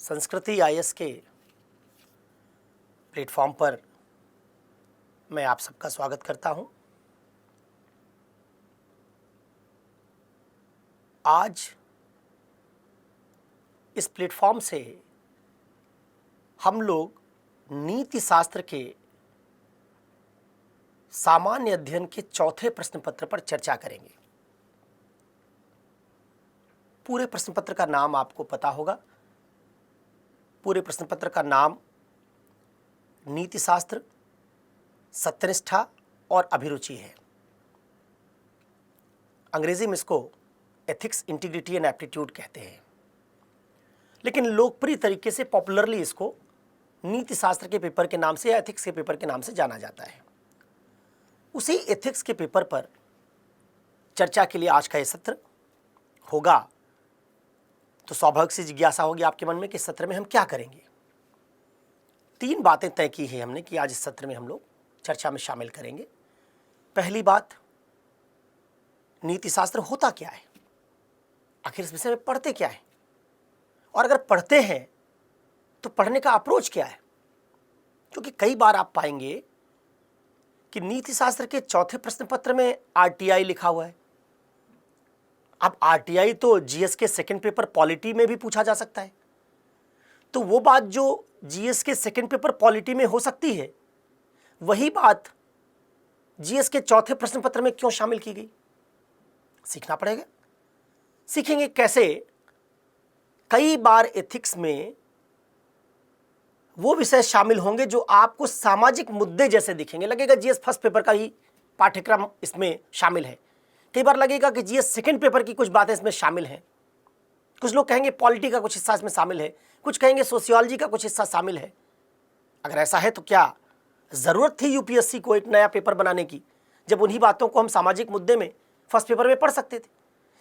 संस्कृति आईएएस के प्लेटफॉर्म पर मैं आप सबका स्वागत करता हूं। आज इस प्लेटफॉर्म से हम लोग नीति शास्त्र के सामान्य अध्ययन के चौथे प्रश्न पत्र पर चर्चा करेंगे। पूरे प्रश्न पत्र का नाम आपको पता होगा। पूरे प्रश्न पत्र का नाम नीति शास्त्र, सत्यनिष्ठा और अभिरुचि है। अंग्रेजी में इसको एथिक्स, इंटीग्रिटी एंड एप्टीट्यूड कहते हैं, लेकिन लोकप्रिय तरीके से पॉपुलरली इसको नीति शास्त्र के पेपर के नाम से या एथिक्स के पेपर के नाम से जाना जाता है। उसी एथिक्स के पेपर पर चर्चा के लिए आज का यह सत्र होगा। तो स्वाभाविक सी जिज्ञासा होगी आपके मन में कि इस सत्र में हम क्या करेंगे। 3 बातें तय की है हमने कि आज इस सत्र में हम लोग चर्चा में शामिल करेंगे। पहली बात, नीति शास्त्र होता क्या है, आखिर इस विषय में पढ़ते क्या है, और अगर पढ़ते हैं तो पढ़ने का अप्रोच क्या है। क्योंकि कई बार आप पाएंगे कि नीति शास्त्र के चौथे प्रश्न पत्र में आरटीआई लिखा हुआ है। अब आरटीआई तो जीएस के सेकंड पेपर पॉलिटी में भी पूछा जा सकता है, तो वो बात जो जीएस के सेकंड पेपर पॉलिटी में हो सकती है, वही बात जीएस के चौथे प्रश्न पत्र में क्यों शामिल की गई। सीखना पड़ेगा। सीखेंगे कैसे। कई बार एथिक्स में वो विषय शामिल होंगे जो आपको सामाजिक मुद्दे जैसे दिखेंगे। लगेगा जीएस फर्स्ट पेपर का ही पाठ्यक्रम इसमें शामिल है। कई बार लगेगा कि जीएस सेकंड पेपर की कुछ बातें इसमें शामिल हैं। कुछ लोग कहेंगे पॉलिटी का कुछ हिस्सा इसमें शामिल है, कुछ कहेंगे सोशियोलॉजी का कुछ हिस्सा शामिल है। अगर ऐसा है तो क्या ज़रूरत थी यूपीएससी को एक नया पेपर बनाने की, जब उन्हीं बातों को हम सामाजिक मुद्दे में फर्स्ट पेपर में पढ़ सकते थे।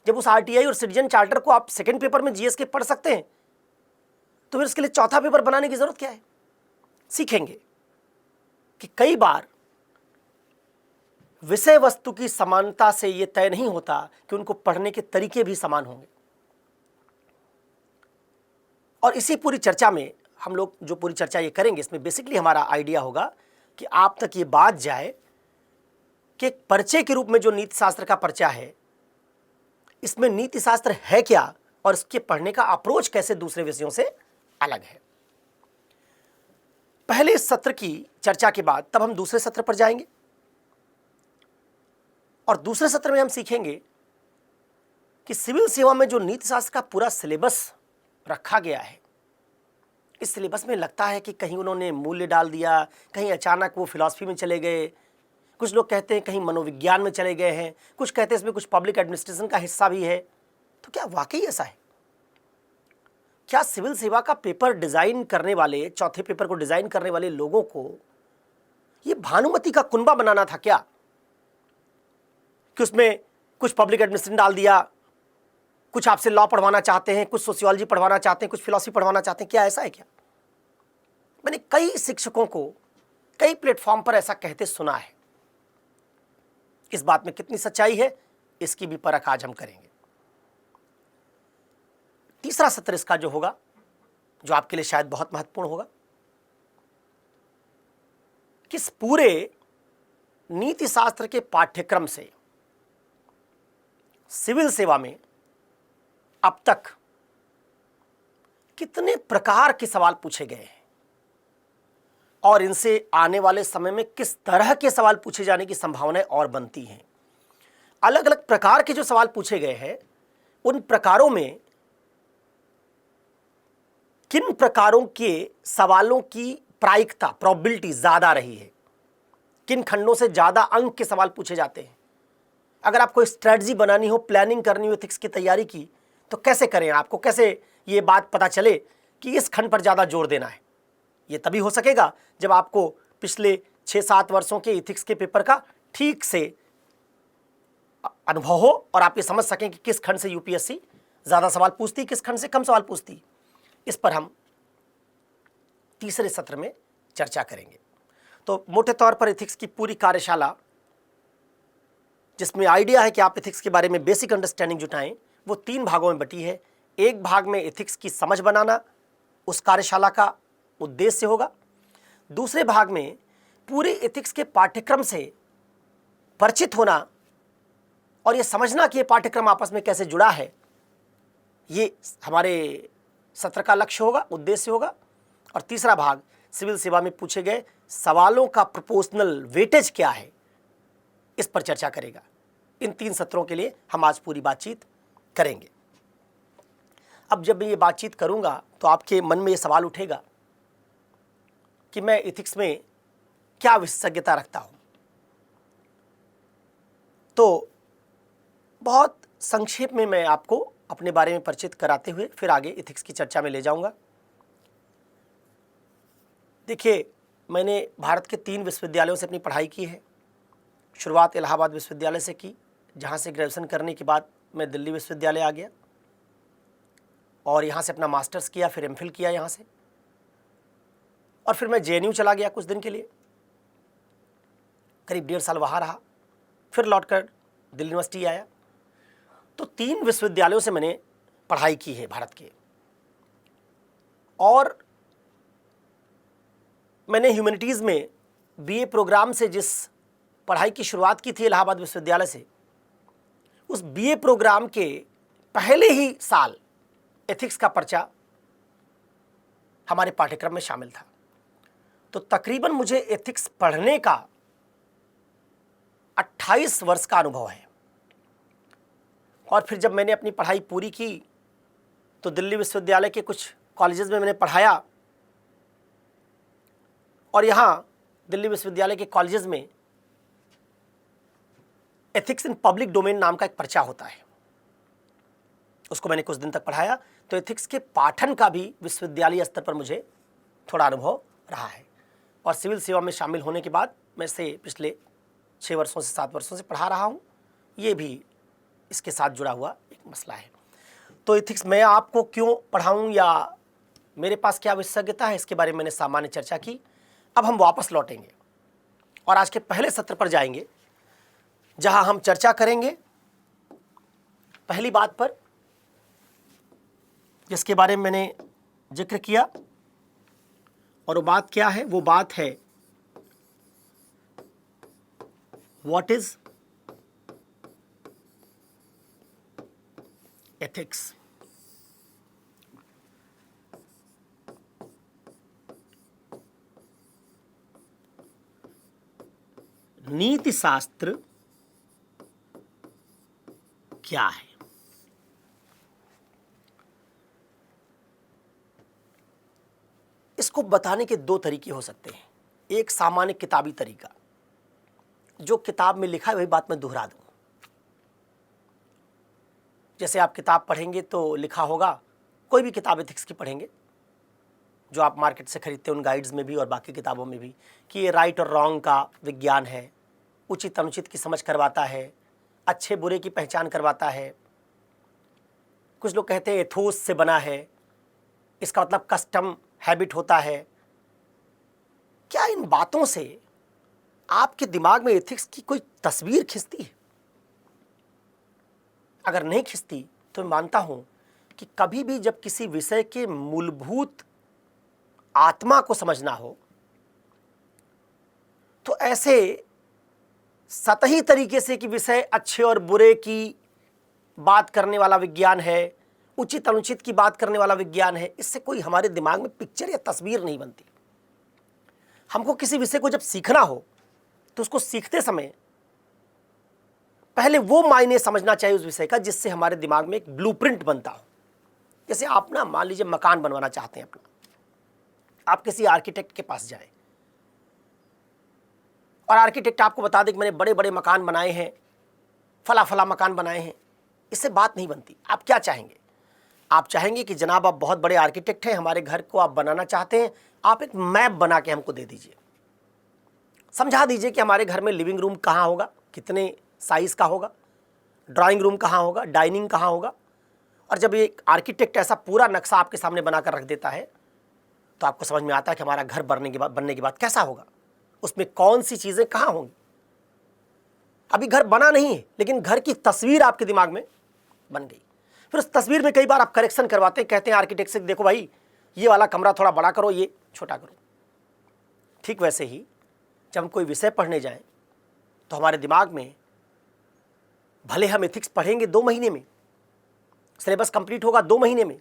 जब उस आरटीआई और सिटीजन चार्टर को आप सेकंड पेपर में जीएस के पढ़ सकते हैं, तो फिर इसके लिए चौथा पेपर बनाने की जरूरत क्या है। सीखेंगे कि कई बार विषय वस्तु की समानता से यह तय नहीं होता कि उनको पढ़ने के तरीके भी समान होंगे। और इसी पूरी चर्चा में हम लोग जो पूरी चर्चा ये करेंगे, इसमें बेसिकली हमारा आइडिया होगा कि आप तक ये बात जाए कि एक परिचय के रूप में जो नीति शास्त्र का परिचय है, इसमें नीति शास्त्र है क्या और इसके पढ़ने का अप्रोच कैसे दूसरे विषयों से अलग है। पहले इस सत्र की चर्चा के बाद तब हम दूसरे सत्र पर जाएंगे, और दूसरे सत्र में हम सीखेंगे कि सिविल सेवा में जो नीति शास्त्र का पूरा सिलेबस रखा गया है, इस सिलेबस में लगता है कि कहीं उन्होंने मूल्य डाल दिया, कहीं अचानक वो फिलॉसफी में चले गए। कुछ लोग कहते हैं कहीं मनोविज्ञान में चले गए हैं, कुछ कहते हैं इसमें कुछ पब्लिक एडमिनिस्ट्रेशन का हिस्सा भी है। तो क्या वाकई ऐसा है? क्या सिविल सेवा का पेपर डिजाइन करने वाले, चौथे पेपर को डिजाइन करने वाले लोगों को ये भानुमति का कुनबा बनाना था क्या, कि उसमें कुछ पब्लिक एडमिनिस्ट्रेशन डाल दिया, कुछ आपसे लॉ पढ़वाना चाहते हैं, कुछ सोशियोलॉजी पढ़वाना चाहते हैं, कुछ फिलॉसफी पढ़वाना चाहते हैं। क्या ऐसा है क्या? मैंने कई शिक्षकों को कई प्लेटफॉर्म पर ऐसा कहते सुना है। इस बात में कितनी सच्चाई है, इसकी भी परख आज हम करेंगे। तीसरा सत्र इसका जो होगा, जो आपके लिए शायद बहुत महत्वपूर्ण होगा, किस पूरे नीति शास्त्र के पाठ्यक्रम से सिविल सेवा में अब तक कितने प्रकार के सवाल पूछे गए हैं और इनसे आने वाले समय में किस तरह के सवाल पूछे जाने की संभावनाएं और बनती हैं। अलग अलग प्रकार के जो सवाल पूछे गए हैं, उन प्रकारों में किन प्रकारों के सवालों की प्रायिकता, प्रोबेबिलिटी ज्यादा रही है, किन खंडों से ज्यादा अंक के सवाल पूछे जाते हैं। अगर आपको स्ट्रेटजी बनानी हो, प्लानिंग करनी हो एथिक्स की तैयारी की, तो कैसे करें, आपको कैसे ये बात पता चले कि इस खंड पर ज़्यादा जोर देना है। ये तभी हो सकेगा जब आपको पिछले 6-7 वर्षों के एथिक्स के पेपर का ठीक से अनुभव हो और आप ये समझ सकें कि किस खंड से यूपीएससी ज़्यादा सवाल पूछती, किस खंड से कम सवाल पूछती। इस पर हम तीसरे सत्र में चर्चा करेंगे। तो मोटे तौर पर एथिक्स की पूरी कार्यशाला, जिसमें आइडिया है कि आप एथिक्स के बारे में बेसिक अंडरस्टैंडिंग जुटाएं, वो 3 भागों में बटी है। एक भाग में एथिक्स की समझ बनाना, उस कार्यशाला का उद्देश्य होगा। दूसरे भाग में पूरे एथिक्स के पाठ्यक्रम से परिचित होना और ये समझना कि ये पाठ्यक्रम आपस में कैसे जुड़ा है, ये हमारे सत्र का लक्ष्य होगा, उद्देश्य होगा। और तीसरा भाग सिविल सेवा में पूछे गए सवालों का प्रोपोर्शनल वेटेज क्या है, इस पर चर्चा करेगा। इन 3 सत्रों के लिए हम आज पूरी बातचीत करेंगे। अब जब मैं ये बातचीत करूंगा तो आपके मन में ये सवाल उठेगा कि मैं एथिक्स में क्या विशेषज्ञता रखता हूं। तो बहुत संक्षेप में मैं आपको अपने बारे में परिचित कराते हुए फिर आगे एथिक्स की चर्चा में ले जाऊंगा। देखिए, मैंने भारत के 3 विश्वविद्यालयों से अपनी पढ़ाई की है। शुरुआत इलाहाबाद विश्वविद्यालय से की, जहाँ से ग्रेजुएशन करने के बाद मैं दिल्ली विश्वविद्यालय आ गया और यहाँ से अपना मास्टर्स किया, फिर एमफिल किया यहाँ से, और फिर मैं जेएनयू चला गया कुछ दिन के लिए, करीब 1.5 साल वहाँ रहा, फिर लौटकर दिल्ली यूनिवर्सिटी आया। तो 3 विश्वविद्यालयों से मैंने पढ़ाई की है भारत के। और मैंने ह्यूमैनिटीज़ में बीए प्रोग्राम से जिस पढ़ाई की शुरुआत की थी इलाहाबाद विश्वविद्यालय से, उस बीए प्रोग्राम के पहले ही साल एथिक्स का पर्चा हमारे पाठ्यक्रम में शामिल था। तो तकरीबन मुझे एथिक्स पढ़ने का 28 वर्ष का अनुभव है। और फिर जब मैंने अपनी पढ़ाई पूरी की तो दिल्ली विश्वविद्यालय के कुछ कॉलेजेस में मैंने पढ़ाया, और यहाँ दिल्ली विश्वविद्यालय के कॉलेजेस में एथिक्स इन पब्लिक डोमेन नाम का एक पर्चा होता है, उसको मैंने कुछ दिन तक पढ़ाया। तो एथिक्स के पाठन का भी विश्वविद्यालय स्तर पर मुझे थोड़ा अनुभव रहा है। और सिविल सेवा में शामिल होने के बाद मैं से पिछले 6 वर्षों से 7 वर्षों से पढ़ा रहा हूँ। ये भी इसके साथ जुड़ा हुआ एक मसला है। तो एथिक्स मैं आपको क्यों पढ़ाऊँ या मेरे पास क्या विशेषज्ञता है, इसके बारे में मैंने सामान्य चर्चा की। अब हम वापस लौटेंगे और आज के पहले सत्र पर जाएंगे, जहां हम चर्चा करेंगे पहली बात पर, जिसके बारे में मैंने जिक्र किया। और वो बात क्या है? वो बात है व्हाट इज एथिक्स। नीति शास्त्र क्या है? इसको बताने के 2 तरीके हो सकते हैं। एक सामान्य किताबी तरीका, जो किताब में लिखा है वही बात मैं दोहरा दूं। जैसे आप किताब पढ़ेंगे तो लिखा होगा, कोई भी किताब एथिक्स की पढ़ेंगे जो आप मार्केट से खरीदते हैं, उन गाइड्स में भी और बाकी किताबों में भी, कि ये राइट और रॉन्ग का विज्ञान है, उचित अनुचित की समझ करवाता है, अच्छे बुरे की पहचान करवाता है। कुछ लोग कहते हैं एथोस से बना है, इसका मतलब कस्टम हैबिट होता है। क्या इन बातों से आपके दिमाग में एथिक्स की कोई तस्वीर खिंचती है? अगर नहीं खिंचती तो मैं मानता हूं कि कभी भी जब किसी विषय के मूलभूत आत्मा को समझना हो तो ऐसे सतही तरीके से कि विषय अच्छे और बुरे की बात करने वाला विज्ञान है, उचित अनुचित की बात करने वाला विज्ञान है, इससे कोई हमारे दिमाग में पिक्चर या तस्वीर नहीं बनती। हमको किसी विषय को जब सीखना हो तो उसको सीखते समय पहले वो मायने समझना चाहिए उस विषय का, जिससे हमारे दिमाग में एक ब्लूप्रिंट बनता हो। जैसे आप ना मान लीजिए मकान बनवाना चाहते हैं अपना, आप किसी आर्किटेक्ट के पास जाए और आर्किटेक्ट आपको बता दे कि मैंने बड़े बड़े मकान बनाए हैं, फला फला मकान बनाए हैं, इससे बात नहीं बनती। आप क्या चाहेंगे? आप चाहेंगे कि जनाब आप बहुत बड़े आर्किटेक्ट हैं, हमारे घर को आप बनाना चाहते हैं, आप एक मैप बना के हमको दे दीजिए, समझा दीजिए कि हमारे घर में लिविंग रूम कहाँ होगा, कितने साइज का होगा, ड्राइंग रूम कहाँ होगा, डाइनिंग कहाँ होगा। और जब एक आर्किटेक्ट ऐसा पूरा नक्शा आपके सामने बनाकर रख देता है तो आपको समझ में आता है कि हमारा घर बनने के बाद कैसा होगा, उसमें कौन सी चीज़ें कहाँ होंगी। अभी घर बना नहीं है लेकिन घर की तस्वीर आपके दिमाग में बन गई। फिर उस तस्वीर में कई बार आप करेक्शन करवाते हैं, कहते हैं आर्किटेक्ट से, देखो भाई ये वाला कमरा थोड़ा बड़ा करो, ये छोटा करो। ठीक वैसे ही जब हम कोई विषय पढ़ने जाएं तो हमारे दिमाग में, भले हम एथिक्स पढ़ेंगे 2 महीने में, सिलेबस कंप्लीट होगा 2 महीने में,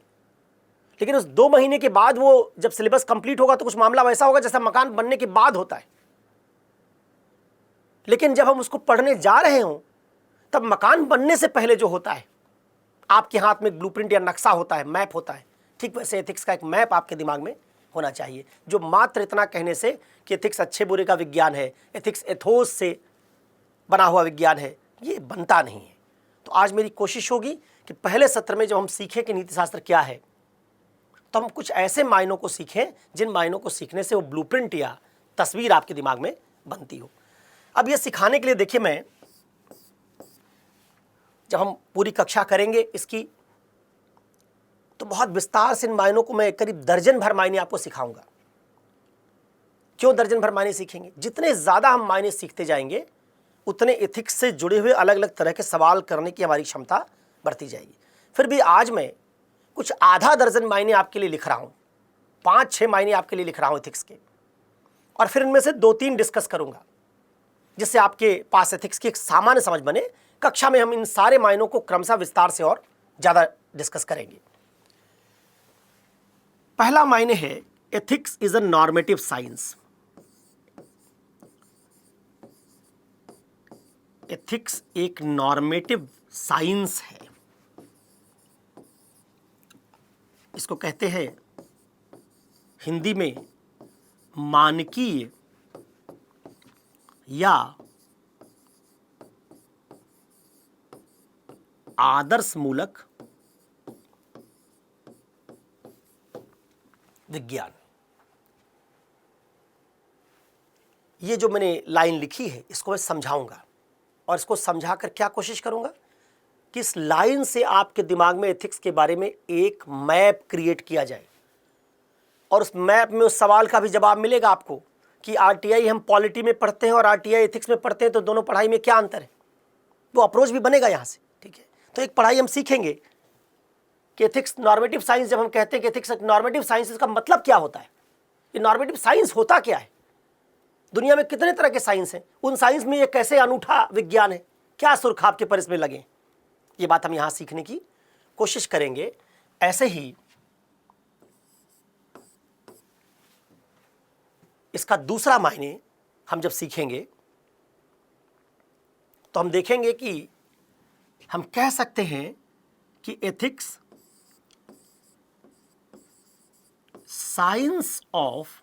लेकिन उस 2 महीने के बाद वो जब सिलेबस कंप्लीट होगा तो कुछ मामला वैसा होगा जैसा मकान बनने के बाद होता है। लेकिन जब हम उसको पढ़ने जा रहे हों तब मकान बनने से पहले जो होता है, आपके हाथ में एक ब्लूप्रिंट या नक्शा होता है, मैप होता है। ठीक वैसे एथिक्स का एक मैप आपके दिमाग में होना चाहिए, जो मात्र इतना कहने से कि एथिक्स अच्छे बुरे का विज्ञान है, एथिक्स एथोस से बना हुआ विज्ञान है, ये बनता नहीं है। तो आज मेरी कोशिश होगी कि पहले सत्र में जब हम सीखें कि नीतिशास्त्र क्या है, तो हम कुछ ऐसे मायनों को सीखें जिन मायनों को सीखने से वो ब्लूप्रिंट या तस्वीर आपके दिमाग में बनती हो। अब ये सिखाने के लिए देखिए, मैं जब हम पूरी कक्षा करेंगे इसकी, तो बहुत विस्तार से इन मायनों को मैं करीब दर्जन भर मायने आपको सिखाऊंगा। क्यों दर्जन भर मायने सीखेंगे? जितने ज़्यादा हम मायने सीखते जाएंगे उतने एथिक्स से जुड़े हुए अलग अलग तरह के सवाल करने की हमारी क्षमता बढ़ती जाएगी। फिर भी आज मैं कुछ आधा दर्जन मायने आपके लिए लिख रहा हूँ, 5-6 मायने आपके लिए लिख रहा हूँ एथिक्स के, और फिर इनमें से 2-3 डिस्कस करूँगा जिससे आपके पास एथिक्स की एक सामान्य समझ बने। कक्षा में हम इन सारे मायनों को क्रमशः विस्तार से और ज़्यादा डिस्कस करेंगे। पहला मायने है, ethics is a normative science. Ethics एक नॉर्मेटिव साइंस है। इसको कहते हैं हिंदी में मानकीय या आदर्शमूलक विज्ञान। ये जो मैंने लाइन लिखी है इसको मैं समझाऊंगा, और इसको समझाकर क्या कोशिश करूंगा कि इस लाइन से आपके दिमाग में एथिक्स के बारे में एक मैप क्रिएट किया जाए, और उस मैप में उस सवाल का भी जवाब मिलेगा आपको कि आरटीआई हम पॉलिटी में पढ़ते हैं और आरटीआई एथिक्स में पढ़ते हैं, तो दोनों पढ़ाई में क्या अंतर है। वो अप्रोच भी बनेगा यहाँ से। ठीक है, तो एक पढ़ाई हम सीखेंगे कि एथिक्स नॉर्मेटिव साइंस। जब हम कहते हैं कि एथिक्स नॉर्मेटिव साइंस, इसका मतलब क्या होता है, ये नॉर्मेटिव साइंस होता क्या है, दुनिया में कितने तरह के साइंस हैं, उन साइंस में ये कैसे अनूठा विज्ञान है, क्या सुर्ख आपके पर इसमें लगे, ये बात हम यहाँ सीखने की कोशिश करेंगे। ऐसे ही इसका दूसरा मायने हम जब सीखेंगे तो हम देखेंगे कि हम कह सकते हैं कि ethics science of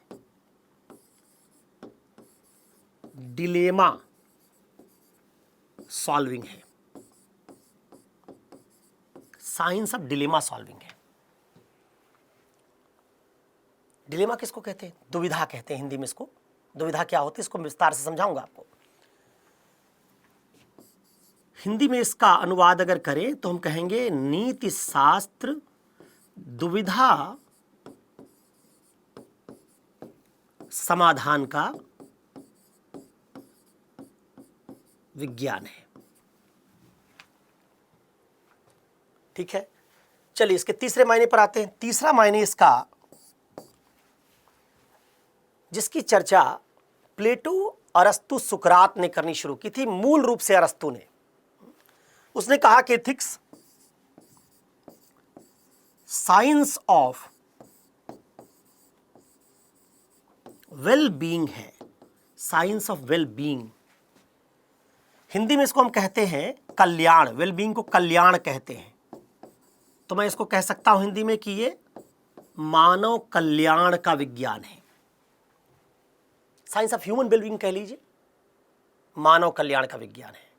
dilemma solving है। साइंस ऑफ डिलेमा सॉल्विंग है। डिलेमा किसको कहते हैं? दुविधा कहते हैं हिंदी में इसको। दुविधा क्या होती है इसको विस्तार से समझाऊंगा आपको। हिंदी में इसका अनुवाद अगर करें तो हम कहेंगे नीति शास्त्र दुविधा समाधान का विज्ञान है। ठीक है, चलिए इसके तीसरे मायने पर आते हैं। तीसरा मायने इसका, जिसकी चर्चा प्लेटो, अरस्तु, सुकरात ने करनी शुरू की थी, मूल रूप से अरस्तु ने। उसने कहा कि ethics science of well being है। Science of well being, Hindi में इसको हम कहते हैं कल्याण। वेल बीइंग को कल्याण कहते हैं, तो मैं इसको कह सकता हूं हिंदी में कि ये मानव कल्याण का विज्ञान है। साइंस ऑफ ह्यूमन वेलबींग कह लीजिए, मानव कल्याण का विज्ञान है।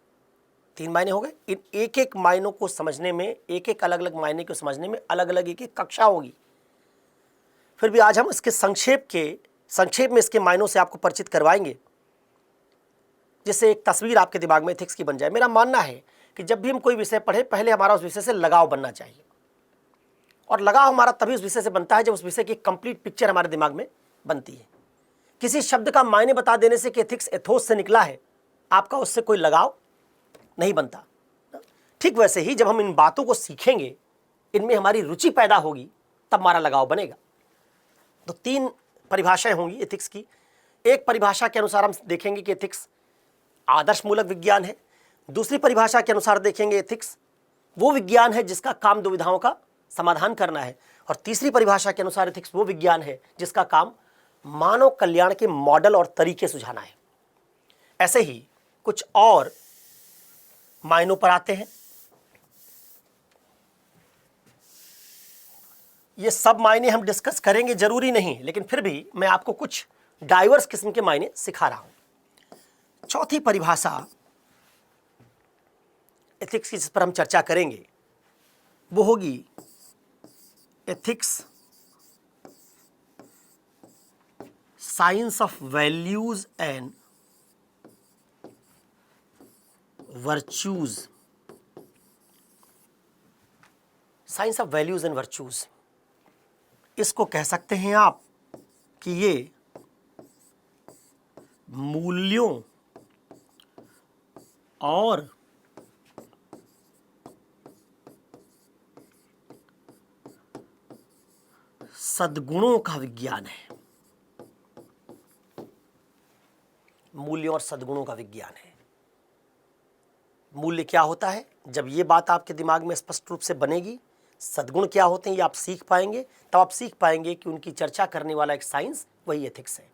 3 मायने हो गए। इन एक एक मायनों को समझने में, एक एक अलग अलग मायने को समझने में अलग अलग एक एक कक्षा होगी। फिर भी आज हम इसके संक्षेप में इसके मायनों से आपको परिचित करवाएंगे, जिससे एक तस्वीर आपके दिमाग में एथिक्स की बन जाए। मेरा मानना है कि जब भी हम कोई विषय पढ़े, पहले हमारा उस विषय से लगाव बनना चाहिए, और लगाव हमारा तभी उस विषय से बनता है जब उस विषय की कंप्लीट पिक्चर हमारे दिमाग में बनती है। किसी शब्द का मायने बता देने से कि एथिक्स एथोस से निकला है, आपका उससे कोई लगाव नहीं बनता। ठीक वैसे ही जब हम इन बातों को सीखेंगे, इनमें हमारी रुचि पैदा होगी, तब हमारा लगाव बनेगा। तो 3 परिभाषाएं होंगी एथिक्स की। एक परिभाषा के अनुसार हम देखेंगे कि एथिक्स आदर्शमूलक विज्ञान है। दूसरी परिभाषा के अनुसार देखेंगे एथिक्स वो विज्ञान है जिसका काम दुविधाओं का समाधान करना है। और तीसरी परिभाषा के अनुसार एथिक्स वो विज्ञान है जिसका काम मानव कल्याण के मॉडल और तरीके सुझाना है। ऐसे ही कुछ और मायनों पर आते हैं। ये सब मायने हम डिस्कस करेंगे जरूरी नहीं, लेकिन फिर भी मैं आपको कुछ डाइवर्स किस्म के मायने सिखा रहा हूं। चौथी परिभाषा एथिक्स की जिस पर हम चर्चा करेंगे वो होगी ethics science of values and virtues. Science of values and virtues, इसको कह सकते हैं आप कि ये मूल्यों और सद्गुणों का विज्ञान है। मूल्यों और सद्गुणों का विज्ञान है। मूल्य क्या होता है, जब ये बात आपके दिमाग में स्पष्ट रूप से बनेगी, सद्गुण क्या होते हैं ये आप सीख पाएंगे, तब आप सीख पाएंगे कि उनकी चर्चा करने वाला एक साइंस वही एथिक्स है।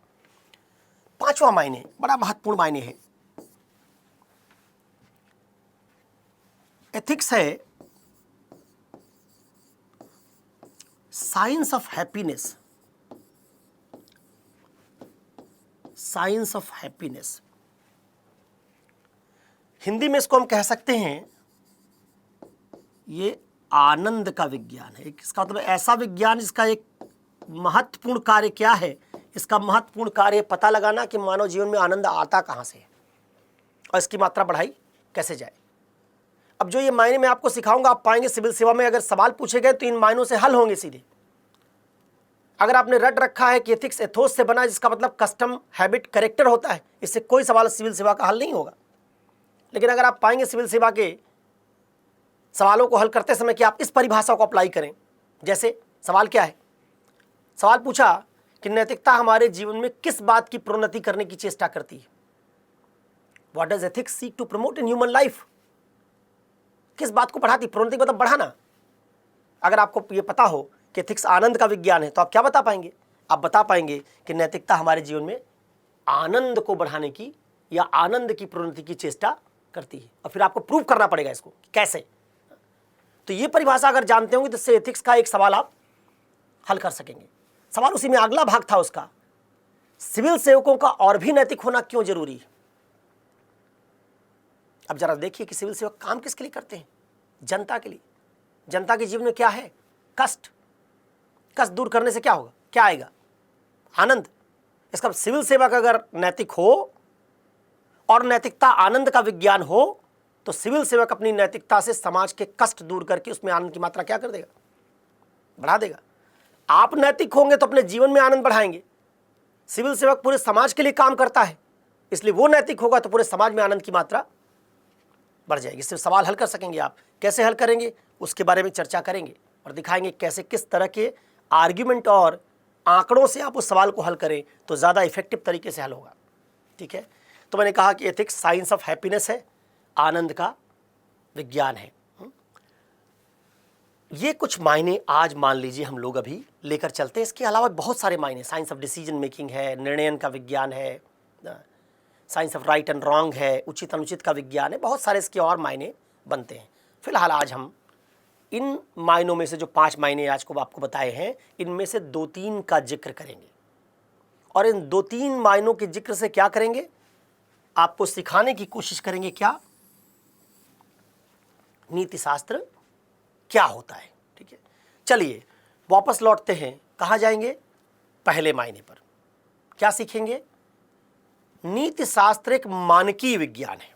पांचवा मायने बड़ा महत्वपूर्ण मायने है। एथिक्स है science of happiness. Science of happiness, Hindi में इसको हम कह सकते हैं ये आनंद का विज्ञान है। इसका मतलब ऐसा विज्ञान जिसका एक महत्वपूर्ण कार्य क्या है, इसका महत्वपूर्ण कार्य पता लगाना कि मानव जीवन में आनंद आता कहां से है और इसकी मात्रा बढ़ाई कैसे जाए। अब जो ये मायने मैं आपको सिखाऊंगा, आप पाएंगे सिविल सेवा में अगर सवाल पूछे गए तो इन मायनों से हल होंगे सीधे। अगर आपने रट रखा है कि एथिक्स एथोस से बना है, जिसका मतलब कस्टम, हैबिट, कैरेक्टर होता है, इससे कोई सवाल सिविल सेवा का हल नहीं होगा। लेकिन अगर आप पाएंगे सिविल सेवा के सवालों को हल करते समय कि आप इस परिभाषा को अप्लाई करें। जैसे सवाल क्या है, सवाल पूछा कि नैतिकता हमारे जीवन में किस बात की प्रोन्नति करने की चेष्टा करती है। What does ethics seek to promote in human life. किस बात को बढ़ाती, प्रोन्नति मतलब बढ़ाना। अगर आपको ये पता हो कि एथिक्स आनंद का विज्ञान है तो आप क्या बता पाएंगे, आप बता पाएंगे कि नैतिकता हमारे जीवन में आनंद को बढ़ाने की या आनंद की प्रोन्नति की चेष्टा करती है। और फिर आपको प्रूव करना पड़ेगा इसको कैसे। तो ये परिभाषा अगर जानते होंगे तो इससे एथिक्स का एक सवाल आप हल कर सकेंगे। सवाल उसी में अगला भाग था उसका, सिविल सेवकों का और भी नैतिक होना क्यों जरूरी है। अब जरा देखिए कि सिविल सेवक काम किसके लिए करते हैं, जनता के लिए। जनता के जीवन में क्या है, कष्ट। कष्ट दूर करने से क्या होगा, क्या आएगा, आनंद। इसका सिविल सेवक अगर नैतिक हो और नैतिकता आनंद का विज्ञान हो तो सिविल सेवक अपनी नैतिकता से समाज के कष्ट दूर करके उसमें आनंद की मात्रा क्या कर देगा, बढ़ा देगा। आप नैतिक होंगे तो अपने जीवन में आनंद बढ़ाएंगे। सिविल सेवक पूरे समाज के लिए काम करता है, इसलिए वो नैतिक होगा तो पूरे समाज में आनंद की मात्रा बढ़ जाएगी। इससे सवाल हल कर सकेंगे आप। कैसे हल करेंगे उसके बारे में चर्चा करेंगे और दिखाएंगे कैसे किस तरह के आर्ग्यूमेंट और आंकड़ों से आप उस सवाल को हल करें तो ज़्यादा इफेक्टिव तरीके से हल होगा। ठीक है, तो मैंने कहा कि एथिक्स साइंस ऑफ हैप्पीनेस है, आनंद का विज्ञान है। ये कुछ मायने आज मान लीजिए हम लोग अभी लेकर चलते हैं। इसके अलावा बहुत सारे मायने, साइंस ऑफ डिसीजन मेकिंग है, निर्णयन का विज्ञान है, science of right and wrong है, उचित अनुचित का विज्ञान है, बहुत सारे इसके और मायने बनते हैं। फिलहाल आज हम इन मायनों में से जो 5 मायने आज को आपको बताए हैं, इनमें से 2-3 का जिक्र करेंगे। और इन 2-3 मायनों के जिक्र से क्या करेंगे, आपको सिखाने की कोशिश करेंगे क्या, नीति शास्त्र क्या होता है। ठीक है, चलिए वापस लौटते हैं। कहाँ जाएंगे, पहले मायने पर। क्या सीखेंगे, नीति शास्त्र एक मानकीय विज्ञान है,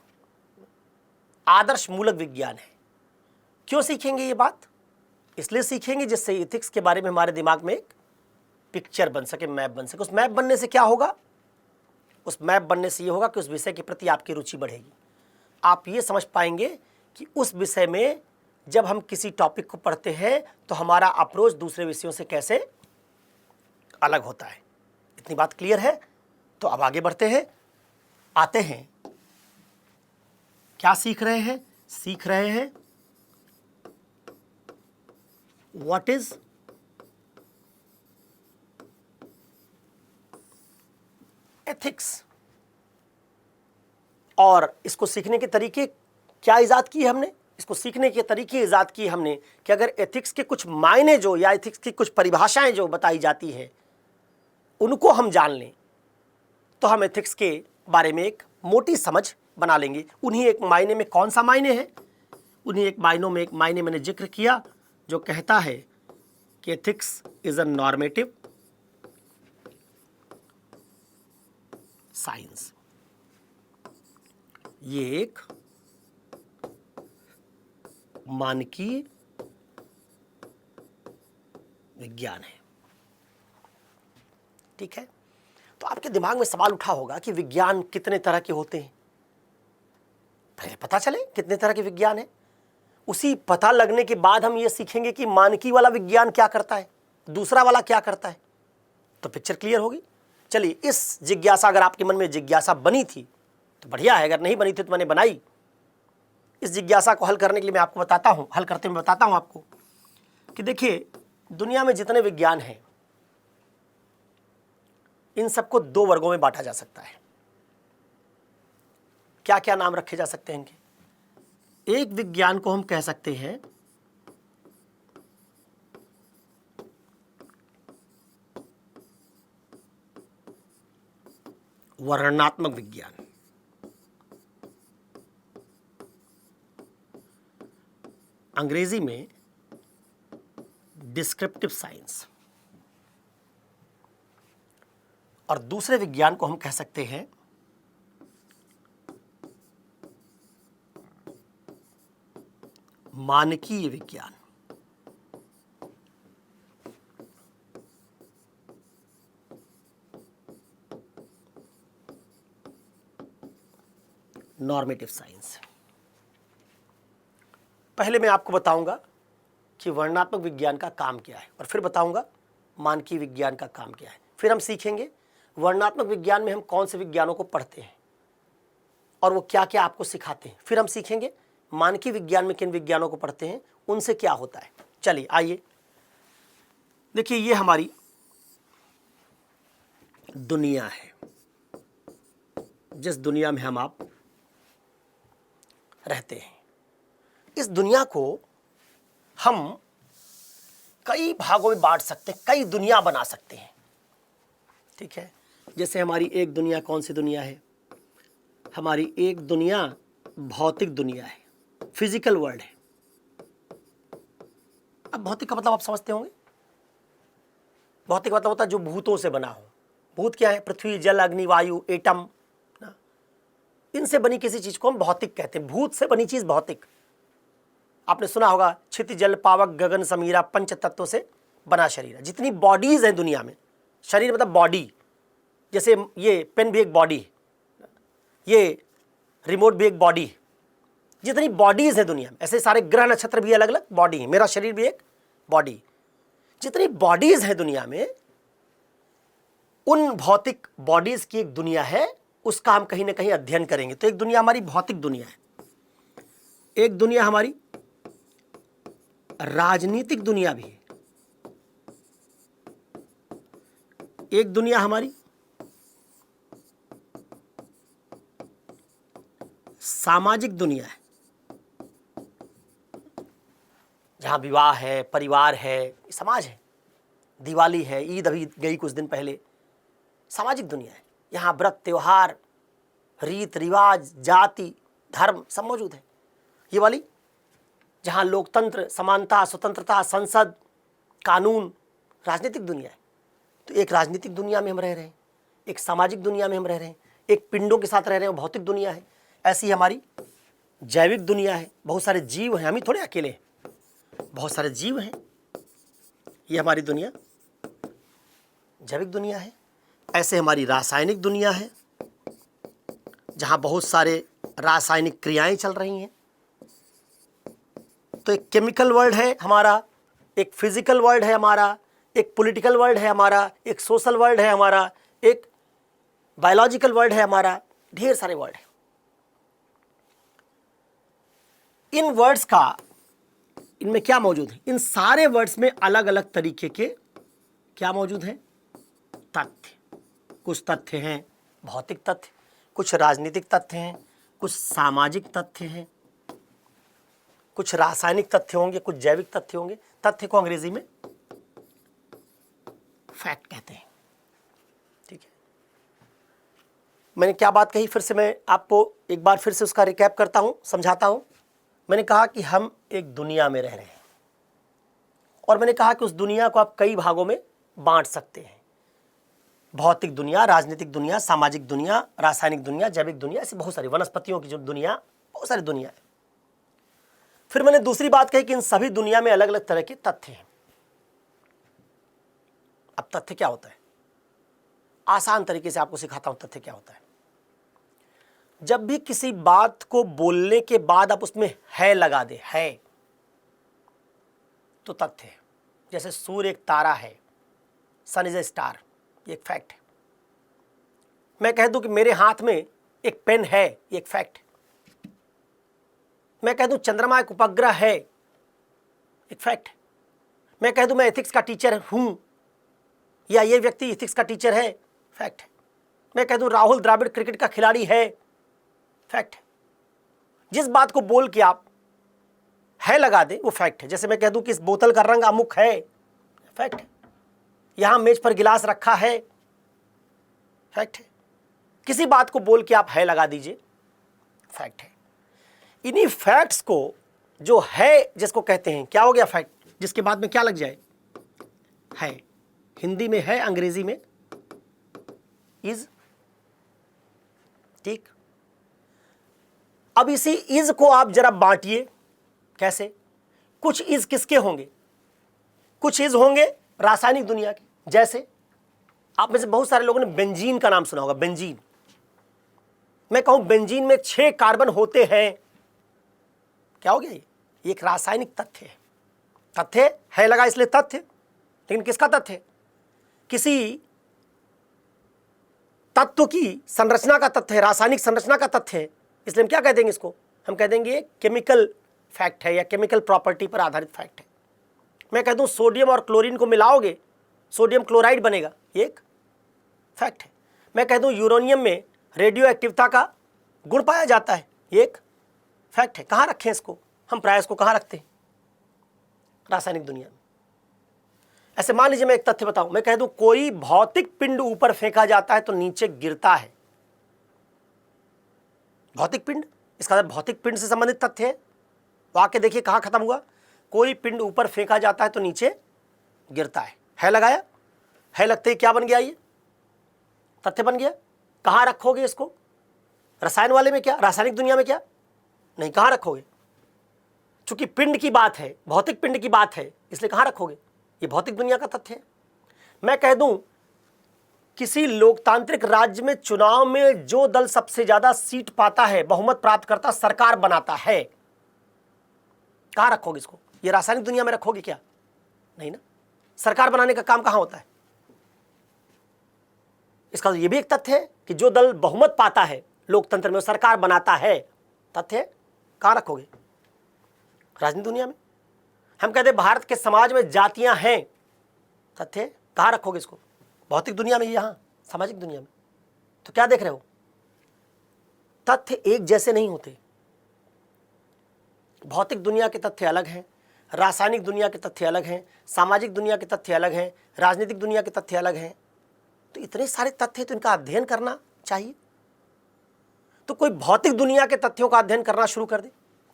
आदर्श मूलक विज्ञान है। क्यों सीखेंगे ये बात, इसलिए सीखेंगे जिससे एथिक्स के बारे में हमारे दिमाग में एक पिक्चर बन सके, मैप बन सके। उस मैप बनने से क्या होगा, उस मैप बनने से ये होगा कि उस विषय के प्रति आपकी रुचि बढ़ेगी। आप ये समझ पाएंगे कि उस विषय में जब हम किसी टॉपिक को पढ़ते हैं तो हमारा अप्रोच दूसरे विषयों से कैसे अलग होता है। इतनी बात क्लियर है? तो अब आगे बढ़ते हैं, आते हैं क्या सीख रहे हैं? सीख रहे हैं व्हाट इज एथिक्स, और इसको सीखने के तरीके क्या इजाद किए हमने? इसको सीखने के तरीके इजाद किए हमने कि अगर एथिक्स के कुछ मायने जो या एथिक्स की कुछ परिभाषाएं जो बताई जाती है उनको हम जान लें तो हम एथिक्स के बारे में एक मोटी समझ बना लेंगे। उन्हीं एक मायने में, कौन सा मायने है? उन्हीं एक मायनों में एक मायने मैंने जिक्र किया जो कहता है कि ethics is a normative science. ये एक मानकीय विज्ञान है। ठीक है, तो आपके दिमाग में सवाल उठा होगा कि विज्ञान कितने तरह के होते हैं। पहले पता चले कितने तरह के विज्ञान है, उसी पता लगने के बाद हम ये सीखेंगे कि मानकीय वाला विज्ञान क्या करता है, दूसरा वाला क्या करता है, तो पिक्चर क्लियर होगी। चलिए, इस जिज्ञासा, अगर आपके मन में जिज्ञासा बनी थी तो बढ़िया है, अगर नहीं बनी थी तो मैंने बनाई। इस जिज्ञासा को हल करने के लिए मैं आपको बताता हूं, हल करते हुए बताता हूं आपको कि देखिए, दुनिया में जितने विज्ञान हैं इन सबको दो वर्गों में बांटा जा सकता है। क्या क्या नाम रखे जा सकते हैं इनके? एक विज्ञान को हम कह सकते हैं वर्णनात्मक विज्ञान, अंग्रेजी में डिस्क्रिप्टिव साइंस, और दूसरे विज्ञान को हम कह सकते हैं मानकीय विज्ञान। Normative science. पहले मैं आपको बताऊंगा कि वर्णनात्मक विज्ञान का काम क्या है और फिर बताऊंगा मानकीय विज्ञान का काम क्या है। फिर हम सीखेंगे वर्णनात्मक विज्ञान में हम कौन से विज्ञानों को पढ़ते हैं और वो क्या क्या आपको सिखाते हैं। फिर हम सीखेंगे मानकीय विज्ञान में किन विज्ञानों को पढ़ते हैं, उनसे क्या होता है। चलिए आइए, देखिए ये हमारी दुनिया है, जिस दुनिया में हम आप रहते हैं। इस दुनिया को हम कई भागों में बांट सकते हैं, कई दुनिया बना सकते हैं। ठीक है, जैसे हमारी एक दुनिया कौन सी दुनिया है? हमारी एक दुनिया भौतिक दुनिया है, फिजिकल वर्ल्ड है। अब भौतिक का मतलब आप समझते होंगे। भौतिक का मतलब होता है जो भूतों से बना हो। भूत क्या है? पृथ्वी, जल, अग्नि, वायु, एटम, इनसे बनी किसी चीज को हम भौतिक कहते हैं। भूत से बनी चीज भौतिक। आपने सुना होगा क्षिति, जल, पावक, गगन, समीरा, पंच तत्वों से बना शरीर। जितनी बॉडीज हैं दुनिया में, शरीर मतलब बॉडी, जैसे ये पेन भी एक बॉडी है, ये रिमोट भी एक बॉडी है। जितनी बॉडीज हैं दुनिया में, ऐसे सारे ग्रह नक्षत्र भी अलग अलग बॉडी है। मेरा शरीर भी एक बॉडी। जितनी बॉडीज हैं दुनिया में, उन भौतिक बॉडीज की एक दुनिया है, उसका हम कहीं ना कहीं अध्ययन करेंगे। तो एक दुनिया हमारी भौतिक दुनिया है, एक दुनिया हमारी राजनीतिक दुनिया भी है, एक दुनिया हमारी सामाजिक दुनिया है, जहां विवाह है, परिवार है, समाज है। दिवाली है, ईद अभी गई कुछ दिन पहले, सामाजिक दुनिया है। यहाँ व्रत, त्योहार, रीत रिवाज, जाति, धर्म सब मौजूद है। ये वाली जहाँ लोकतंत्र, समानता, स्वतंत्रता, संसद, कानून, राजनीतिक दुनिया है। तो एक राजनीतिक दुनिया में हम रह रहे हैं, एक सामाजिक दुनिया में हम रह रहे हैं, एक पिंडों के साथ रह रहे हैं, भौतिक दुनिया है। ऐसी हमारी जैविक दुनिया है, बहुत सारे जीव हैं, हम ही थोड़े अकेले हैं, बहुत सारे जीव हैं। ये हमारी दुनिया जैविक दुनिया है। ऐसे हमारी रासायनिक दुनिया है, जहाँ बहुत सारे रासायनिक क्रियाएं चल रही हैं। तो एक केमिकल वर्ल्ड है हमारा, एक फिजिकल वर्ल्ड है हमारा, एक पॉलिटिकल वर्ल्ड है हमारा, एक सोशल वर्ल्ड है हमारा, एक बायोलॉजिकल वर्ल्ड है हमारा, ढेर सारे वर्ड हैं। इन वर्ड्स का, इनमें क्या मौजूद है? इन सारे वर्ड्स में अलग अलग तरीके के क्या मौजूद है? तथ्य। कुछ तथ्य हैं भौतिक तथ्य, कुछ राजनीतिक तथ्य हैं, कुछ सामाजिक तथ्य हैं, कुछ रासायनिक तथ्य होंगे, कुछ जैविक तथ्य होंगे। तथ्य को अंग्रेजी में फैक्ट कहते हैं। ठीक है, मैंने क्या बात कही, फिर से मैं आपको एक बार फिर से उसका रिकैप करता हूं, समझाता हूं। मैंने कहा कि हम एक दुनिया में रह रहे हैं और मैंने कहा कि उस दुनिया को आप कई भागों में बांट सकते हैं। भौतिक दुनिया, राजनीतिक दुनिया, सामाजिक दुनिया, रासायनिक दुनिया, जैविक दुनिया, ऐसी बहुत सारी, वनस्पतियों की जो दुनिया, बहुत सारी दुनिया है। फिर मैंने दूसरी बात कही कि इन सभी दुनिया में अलग अलग तरह के तथ्य हैं। अब तथ्य क्या होता है? आसान तरीके से आपको सिखाता हूं तथ्य क्या होता है। जब भी किसी बात को बोलने के बाद आप उसमें है लगा दे, है, तो तथ्य है। जैसे सूर्य एक तारा है, सन इज ए स्टार, ये एक फैक्ट है। मैं कह दूं कि मेरे हाथ में एक पेन है, ये एक फैक्ट है। मैं कह दूं चंद्रमा एक उपग्रह है, एक फैक्ट है। मैं कह दूं मैं एथिक्स का टीचर हूं, या ये व्यक्ति एथिक्स का टीचर है, फैक्ट है। मैं कह दूं राहुल द्रविड़ क्रिकेट का खिलाड़ी है, फैक्ट है। जिस बात को बोल के आप है लगा दें वो फैक्ट है। जैसे मैं कह दूं कि इस बोतल का रंग अमुक है, फैक्ट है। यहां मेज पर गिलास रखा है, फैक्ट है। किसी बात को बोल के आप है लगा दीजिए, फैक्ट है। इन्हीं फैक्ट्स को, जो है जिसको कहते हैं, क्या हो गया? फैक्ट, जिसके बाद में क्या लग जाए? है। हिंदी में है, अंग्रेजी में इज। ठीक। अब इसी इज को आप जरा बांटिए। कैसे? कुछ इज किसके होंगे? कुछ इज होंगे रासायनिक दुनिया के। जैसे आप में से बहुत सारे लोगों ने बेंजीन का नाम सुना होगा। बेंजीन, मैं कहूं बेंजीन में 6 कार्बन होते हैं, क्या हो गया? ये एक रासायनिक तथ्य है। तथ्य है लगा इसलिए तथ्य, लेकिन किसका तथ्य? किसी तत्व की संरचना का तथ्य है, रासायनिक संरचना का तथ्य है। इसलिए हम क्या कह देंगे इसको? हम कह देंगे केमिकल फैक्ट है या केमिकल प्रॉपर्टी पर आधारित फैक्ट है। मैं कह दूं सोडियम और क्लोरीन को मिलाओगे सोडियम क्लोराइड बनेगा, ये एक फैक्ट है। मैं कह दूं यूरेनियम में रेडियो एक्टिविटी का गुण पाया जाता है, ये एक फैक्ट है। कहाँ रखें इसको? हम प्राय इसको कहाँ रखते हैं? रासायनिक दुनिया में। ऐसे मान लीजिए मैं एक तथ्य बताऊं, मैं कह दूं कोई भौतिक पिंड ऊपर फेंका जाता है तो नीचे गिरता है। भौतिक पिंड, इसका मतलब भौतिक पिंड से संबंधित तथ्य है। वाक्य देखिए कहां खत्म हुआ? कोई पिंड ऊपर फेंका जाता है तो नीचे गिरता है लगाया, है लगते ही क्या बन गया? ये तथ्य बन गया। कहां रखोगे इसको? रसायन वाले में क्या, रासायनिक दुनिया में क्या? नहीं, कहां रखोगे? चूंकि पिंड की बात है, भौतिक पिंड की बात है, इसलिए कहां रखोगे? ये भौतिक दुनिया का तथ्य है। मैं कह दूं किसी लोकतांत्रिक राज्य में चुनाव में जो दल सबसे ज्यादा सीट पाता है, बहुमत प्राप्त करता, सरकार बनाता है, कहां रखोगे इसको? ये रासायनिक दुनिया में रखोगे क्या? नहीं ना। सरकार बनाने का काम कहां होता है? इसका तो ये भी एक तथ्य है कि जो दल बहुमत पाता है लोकतंत्र में, वो सरकार बनाता है, तथ्य है। कहां रखोगे? राजनीतिक दुनिया में। हम कहते हैं भारत के समाज में जातियां हैं, तथ्य है। कहां रखोगे इसको? भौतिक दुनिया में, यहां सामाजिक दुनिया में। तो क्या देख रहे हो? तथ्य एक जैसे नहीं होते। भौतिक दुनिया के तथ्य अलग हैं, रासायनिक दुनिया के तथ्य अलग हैं, सामाजिक दुनिया के तथ्य अलग हैं, राजनीतिक दुनिया के तथ्य अलग हैं। तो इतने सारे तथ्य, तो इनका अध्ययन करना चाहिए। तो कोई भौतिक दुनिया के तथ्यों का अध्ययन करना शुरू कर दे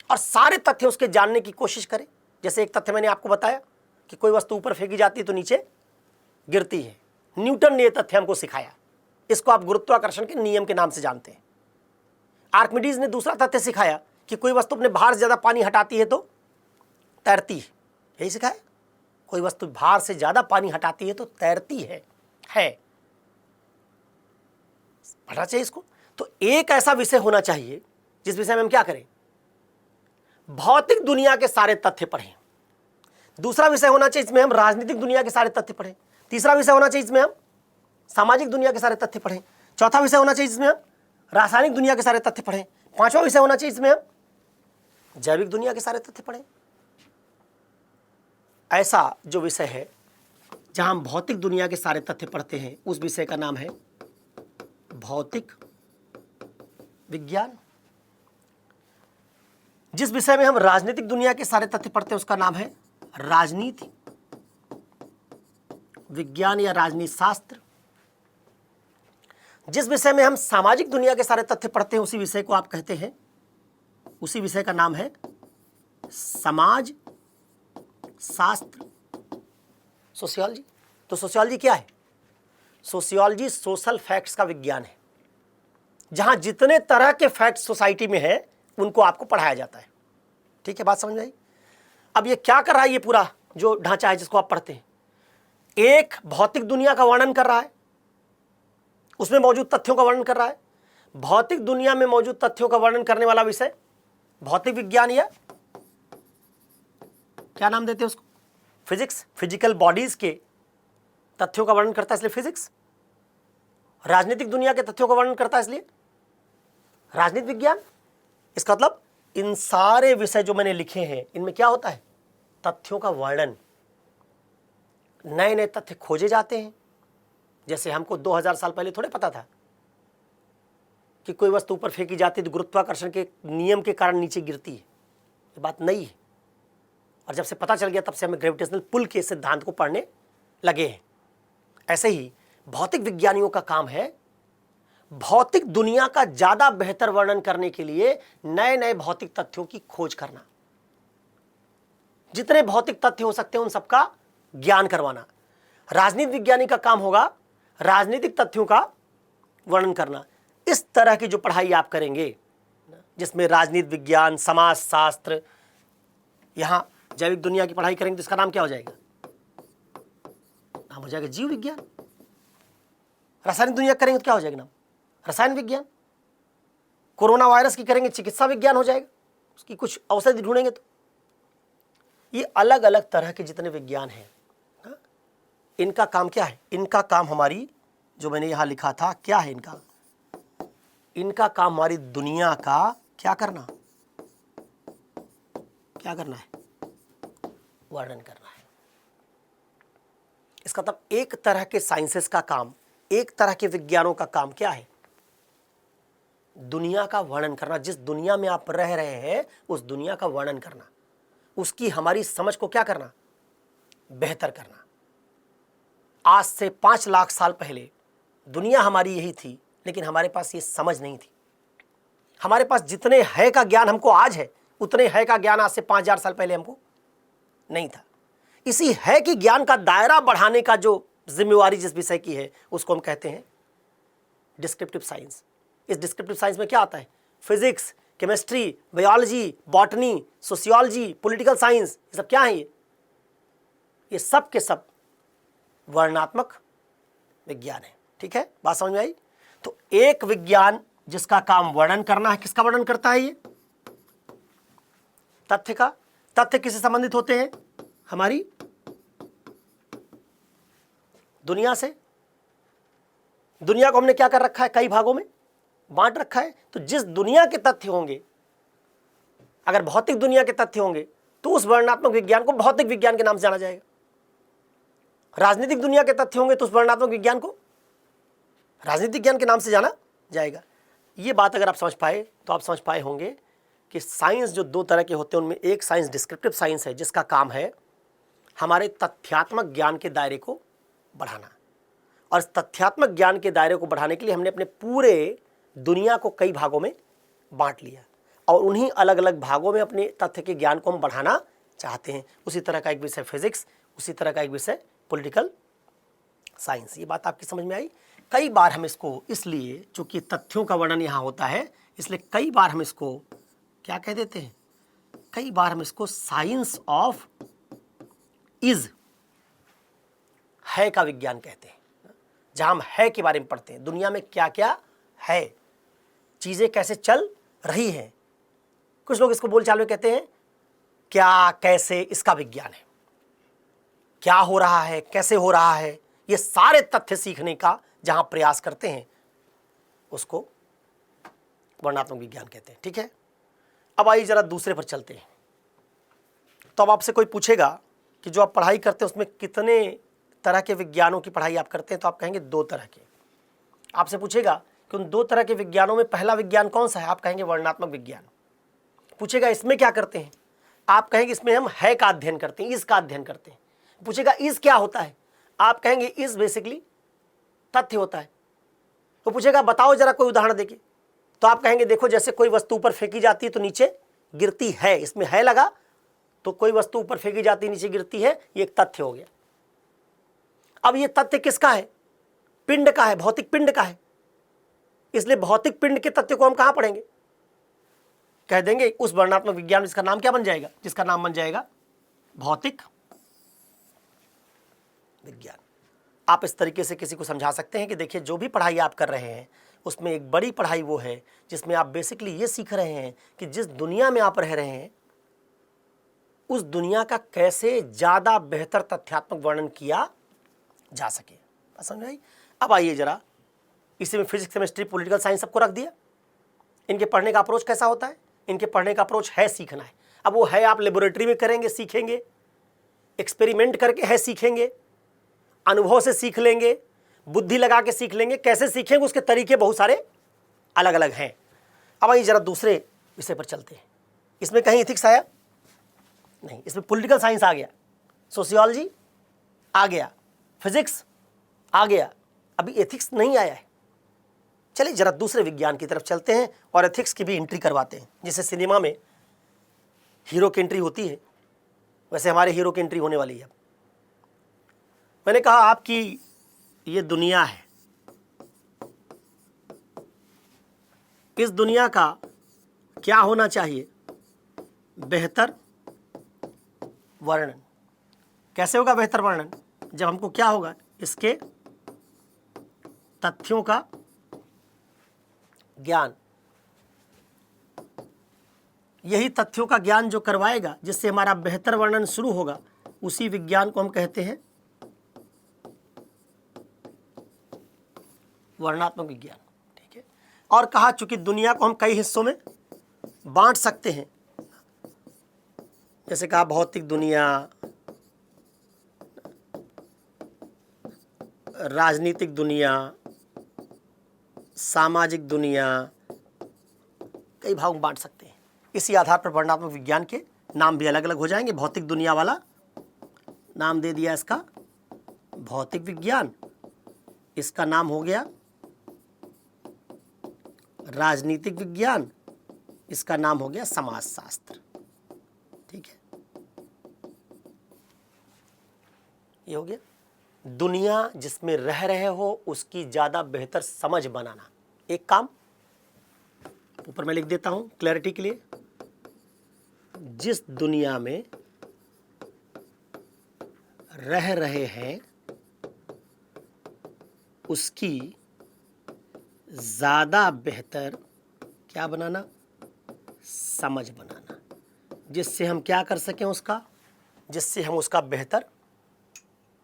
और सारे तथ्य उसके जानने की कोशिश करे। जैसे एक तथ्य मैंने आपको बताया कि कोई वस्तु ऊपर फेंकी जाती है तो नीचे गिरती है। न्यूटन ने यह तथ्य हमको सिखाया। इसको आप गुरुत्वाकर्षण के नियम के नाम से जानते हैं। आर्किमिडीज ने दूसरा तथ्य सिखाया कि कोई वस्तु अपने भार से ज्यादा पानी हटाती है तो तैरती है। यही सिखाया। कोई वस्तु भार से ज्यादा पानी हटाती है तो तैरती है। पढ़ना चाहिए इसको। तो एक ऐसा विषय होना चाहिए जिस विषय में हम क्या करें? भौतिक दुनिया के सारे तथ्य पढ़ें। दूसरा विषय होना चाहिए इसमें हम राजनीतिक दुनिया के सारे तथ्य पढ़ें। तीसरा विषय होना चाहिए इसमें हम सामाजिक दुनिया के सारे तथ्य पढ़ें। चौथा विषय होना चाहिए इसमें हम रासायनिक दुनिया के सारे तथ्य पढ़ें। पांचवा विषय होना चाहिए इसमें हम जैविक दुनिया के सारे तथ्य पढ़ें। ऐसा जो विषय है जहां हम भौतिक दुनिया के सारे तथ्य पढ़ते हैं उस विषय का नाम है भौतिक विज्ञान। जिस विषय में हम राजनीतिक दुनिया के सारे तथ्य पढ़ते हैं उसका नाम है राजनीति विज्ञान या राजनीति शास्त्र। जिस विषय में हम सामाजिक दुनिया के सारे तथ्य पढ़ते हैं उसी विषय को आप कहते हैं, उसी विषय का नाम है समाज शास्त्र, सोशियोलॉजी। तो सोशियोलॉजी क्या है? सोशियोलॉजी सोशल फैक्ट्स का विज्ञान है, जहां जितने तरह के फैक्ट्स सोसाइटी में है उनको आपको पढ़ाया जाता है। ठीक है, बात समझ में आई? अब ये क्या कर रहा है? ये पूरा जो ढांचा है जिसको आप पढ़ते हैं, एक भौतिक दुनिया का वर्णन कर रहा है, उसमें मौजूद तथ्यों का वर्णन कर रहा है। भौतिक दुनिया में मौजूद तथ्यों का वर्णन करने वाला विषय भौतिक विज्ञान या क्या नाम देते हैं उसको? फिजिक्स। फिजिकल बॉडीज के तथ्यों का वर्णन करता है इसलिए फिजिक्स। राजनीतिक दुनिया के तथ्यों का वर्णन करता है इसलिए राजनीतिक विज्ञान। इसका मतलब इन सारे विषय जो मैंने लिखे हैं इनमें क्या होता है? तथ्यों का वर्णन। नए नए तथ्य खोजे जाते हैं। जैसे हमको 2000 साल पहले थोड़े पता था कि कोई वस्तु ऊपर फेंकी जाती है तो गुरुत्वाकर्षण के नियम के कारण नीचे गिरती है। ये बात नई है, और जब से पता चल गया तब से हमें ग्रेविटेशनल पुल के सिद्धांत को पढ़ने लगे हैं। ऐसे ही भौतिक विज्ञानियों का काम है भौतिक दुनिया का ज्यादा बेहतर वर्णन करने के लिए नए नए भौतिक तथ्यों की खोज करना। जितने भौतिक तथ्य हो सकते हैं उन सबका ज्ञान करवाना। राजनीति विज्ञानी का काम होगा राजनीतिक तथ्यों का वर्णन करना। इस तरह की जो पढ़ाई आप करेंगे जिसमें राजनीति विज्ञान, समाज शास्त्र, यहां जैविक दुनिया की पढ़ाई करेंगे तो इसका नाम क्या हो जाएगा? नाम हो जाएगा जीव विज्ञान। रासायनिक दुनिया करेंगे तो क्या हो जाएगा नाम? रसायन विज्ञान। कोरोना वायरस की करेंगे चिकित्सा विज्ञान हो जाएगा, उसकी कुछ औषधि ढूंढेंगे तो। ये अलग अलग तरह के जितने विज्ञान हैं इनका काम क्या है? इनका काम हमारी, जो मैंने यहां लिखा था, क्या है इनका? इनका काम हमारी दुनिया का क्या करना? क्या करना है? वर्णन करना है। इसका मतलब एक तरह के साइंसेस का काम, एक तरह के विज्ञानों का काम क्या है? दुनिया का वर्णन करना। जिस दुनिया में आप रह रहे हैं उस दुनिया का वर्णन करना, उसकी हमारी समझ को क्या करना? बेहतर करना। आज से 5 लाख साल पहले दुनिया हमारी यही थी, लेकिन हमारे पास ये समझ नहीं थी। हमारे पास जितने है का ज्ञान हमको आज है उतने है का ज्ञान आज से 5000 साल पहले हमको नहीं था। इसी है कि ज्ञान का दायरा बढ़ाने का जो जिम्मेवारी जिस विषय की है उसको हम कहते हैं डिस्क्रिप्टिव साइंस। इस डिस्क्रिप्टिव साइंस में क्या आता है? Physics, chemistry, biology, botany, sociology, political science, ये सब क्या है? ये सब के सब वर्णनात्मक विज्ञान है। ठीक है, बात समझ में आई? तो एक विज्ञान जिसका काम वर्णन करना है, किसका वर्णन करता है? ये तथ्य का। तथ्य किससे संबंधित होते हैं? हमारी दुनिया से। दुनिया को हमने क्या कर रखा है? कई भागों में बांट रखा है। तो जिस दुनिया के तथ्य होंगे, अगर भौतिक दुनिया के तथ्य होंगे तो उस वर्णनात्मक विज्ञान को भौतिक विज्ञान के नाम से जाना जाएगा। राजनीतिक दुनिया के तथ्य होंगे तो उस वर्णनात्मक विज्ञान को राजनीतिक विज्ञान के नाम से जाना जाएगा। ये बात अगर आप समझ पाए तो आप समझ पाए होंगे कि साइंस जो 2 तरह के होते हैं उनमें एक साइंस डिस्क्रिप्टिव साइंस है, जिसका काम है हमारे तथ्यात्मक ज्ञान के दायरे को बढ़ाना। और इस तथ्यात्मक ज्ञान के दायरे को बढ़ाने के लिए हमने अपने पूरे दुनिया को कई भागों में बांट लिया और उन्हीं अलग अलग भागों में अपने तथ्य के ज्ञान को हम बढ़ाना चाहते हैं। उसी तरह का एक विषय फिजिक्स, उसी तरह का एक विषय पॉलिटिकल साइंस। ये बात आपकी समझ में आई? कई बार हम इसको, इसलिए चूंकि तथ्यों का वर्णन यहाँ होता है इसलिए कई बार हम इसको क्या कह देते हैं? कई बार हम इसको साइंस ऑफ इज, है का विज्ञान कहते हैं। जहां हम है के बारे में पढ़ते हैं, दुनिया में क्या क्या है, चीजें कैसे चल रही हैं। कुछ लोग इसको बोलचाल में कहते हैं क्या कैसे, इसका विज्ञान है। क्या हो रहा है, कैसे हो रहा है, ये सारे तथ्य सीखने का जहां प्रयास करते हैं उसको वर्णनात्मक विज्ञान कहते हैं। ठीक है, अब आइए जरा दूसरे पर चलते हैं। तो अब आपसे कोई पूछेगा कि जो आप पढ़ाई करते हैं उसमें कितने तरह के विज्ञानों की पढ़ाई आप करते हैं, तो आप कहेंगे 2 तरह के। आपसे पूछेगा कि उन 2 तरह के विज्ञानों में पहला विज्ञान कौन सा है, आप कहेंगे वर्णनात्मक विज्ञान। पूछेगा इसमें क्या करते हैं, आप कहेंगे इसमें हम है का अध्ययन करते हैं, इसका अध्ययन करते हैं। पूछेगा इस क्या होता है, आप कहेंगे इस बेसिकली तथ्य होता है। तो पूछेगा बताओ जरा कोई उदाहरण देके, तो आप कहेंगे देखो जैसे कोई वस्तु ऊपर फेंकी जाती है तो नीचे गिरती है, इसमें है लगा, तो कोई वस्तु ऊपर फेंकी जाती है नीचे गिरती है, ये एक तथ्य हो गया। अब ये तथ्य किसका है, पिंड का है, भौतिक पिंड का है। इसलिए भौतिक पिंड के तथ्य को हम कहां पढ़ेंगे, कह देंगे उस वर्णनात्मक विज्ञान, जिसका नाम क्या बन जाएगा, जिसका नाम बन जाएगा भौतिक विज्ञान। आप इस तरीके से किसी को समझा सकते हैं कि देखिए जो भी पढ़ाई आप कर रहे हैं उसमें एक बड़ी पढ़ाई वो है जिसमें आप बेसिकली ये सीख रहे हैं कि जिस दुनिया में आप रह रहे हैं उस दुनिया का कैसे ज़्यादा बेहतर तथ्यात्मक वर्णन किया जा सके। समझ आई। अब आइए जरा, इसी में फिजिक्स, केमिस्ट्री, पॉलिटिकल साइंस सबको रख दिया। इनके पढ़ने का अप्रोच कैसा होता है, इनके पढ़ने का अप्रोच है सीखना है। अब वो है आप लेबोरेटरी में करेंगे, सीखेंगे, एक्सपेरिमेंट करके है सीखेंगे, अनुभव से सीख लेंगे, बुद्धि लगा के सीख लेंगे। कैसे सीखेंगे उसके तरीके बहुत सारे अलग अलग हैं। अब आइए जरा दूसरे विषय पर चलते हैं। इसमें कहीं इथिक्स आया नहीं, इसमें पॉलिटिकल साइंस आ गया, सोशियोलॉजी आ गया, फिजिक्स आ गया, अभी एथिक्स नहीं आया है। चलिए जरा दूसरे विज्ञान की तरफ चलते हैं और एथिक्स की भी एंट्री करवाते हैं। जैसे सिनेमा में हीरो की एंट्री होती है वैसे हमारे हीरो की एंट्री होने वाली है। मैंने कहा आपकी ये दुनिया है, इस दुनिया का क्या होना चाहिए, बेहतर वर्णन। कैसे होगा बेहतर वर्णन, जब हमको क्या होगा, इसके तथ्यों का ज्ञान। यही तथ्यों का ज्ञान जो करवाएगा, जिससे हमारा बेहतर वर्णन शुरू होगा, उसी विज्ञान को हम कहते हैं वर्णनात्मक विज्ञान। ठीक है, और कहा चूंकि दुनिया को हम कई हिस्सों में बांट सकते हैं, जैसे कहा भौतिक दुनिया, राजनीतिक दुनिया, सामाजिक दुनिया, कई भागों में बांट सकते हैं। इसी आधार पर वर्णनात्मक विज्ञान के नाम भी अलग अलग हो जाएंगे। भौतिक दुनिया वाला नाम दे दिया इसका भौतिक विज्ञान, इसका नाम हो गया राजनीतिक विज्ञान, इसका नाम हो गया समाजशास्त्र। ठीक है, ये हो गया दुनिया जिसमें रह रहे हो उसकी ज़्यादा बेहतर समझ बनाना। एक काम ऊपर मैं लिख देता हूं क्लैरिटी के लिए, जिस दुनिया में रह रहे हैं उसकी ज़्यादा बेहतर क्या बनाना, समझ बनाना, जिससे हम क्या कर सकें उसका, जिससे हम उसका बेहतर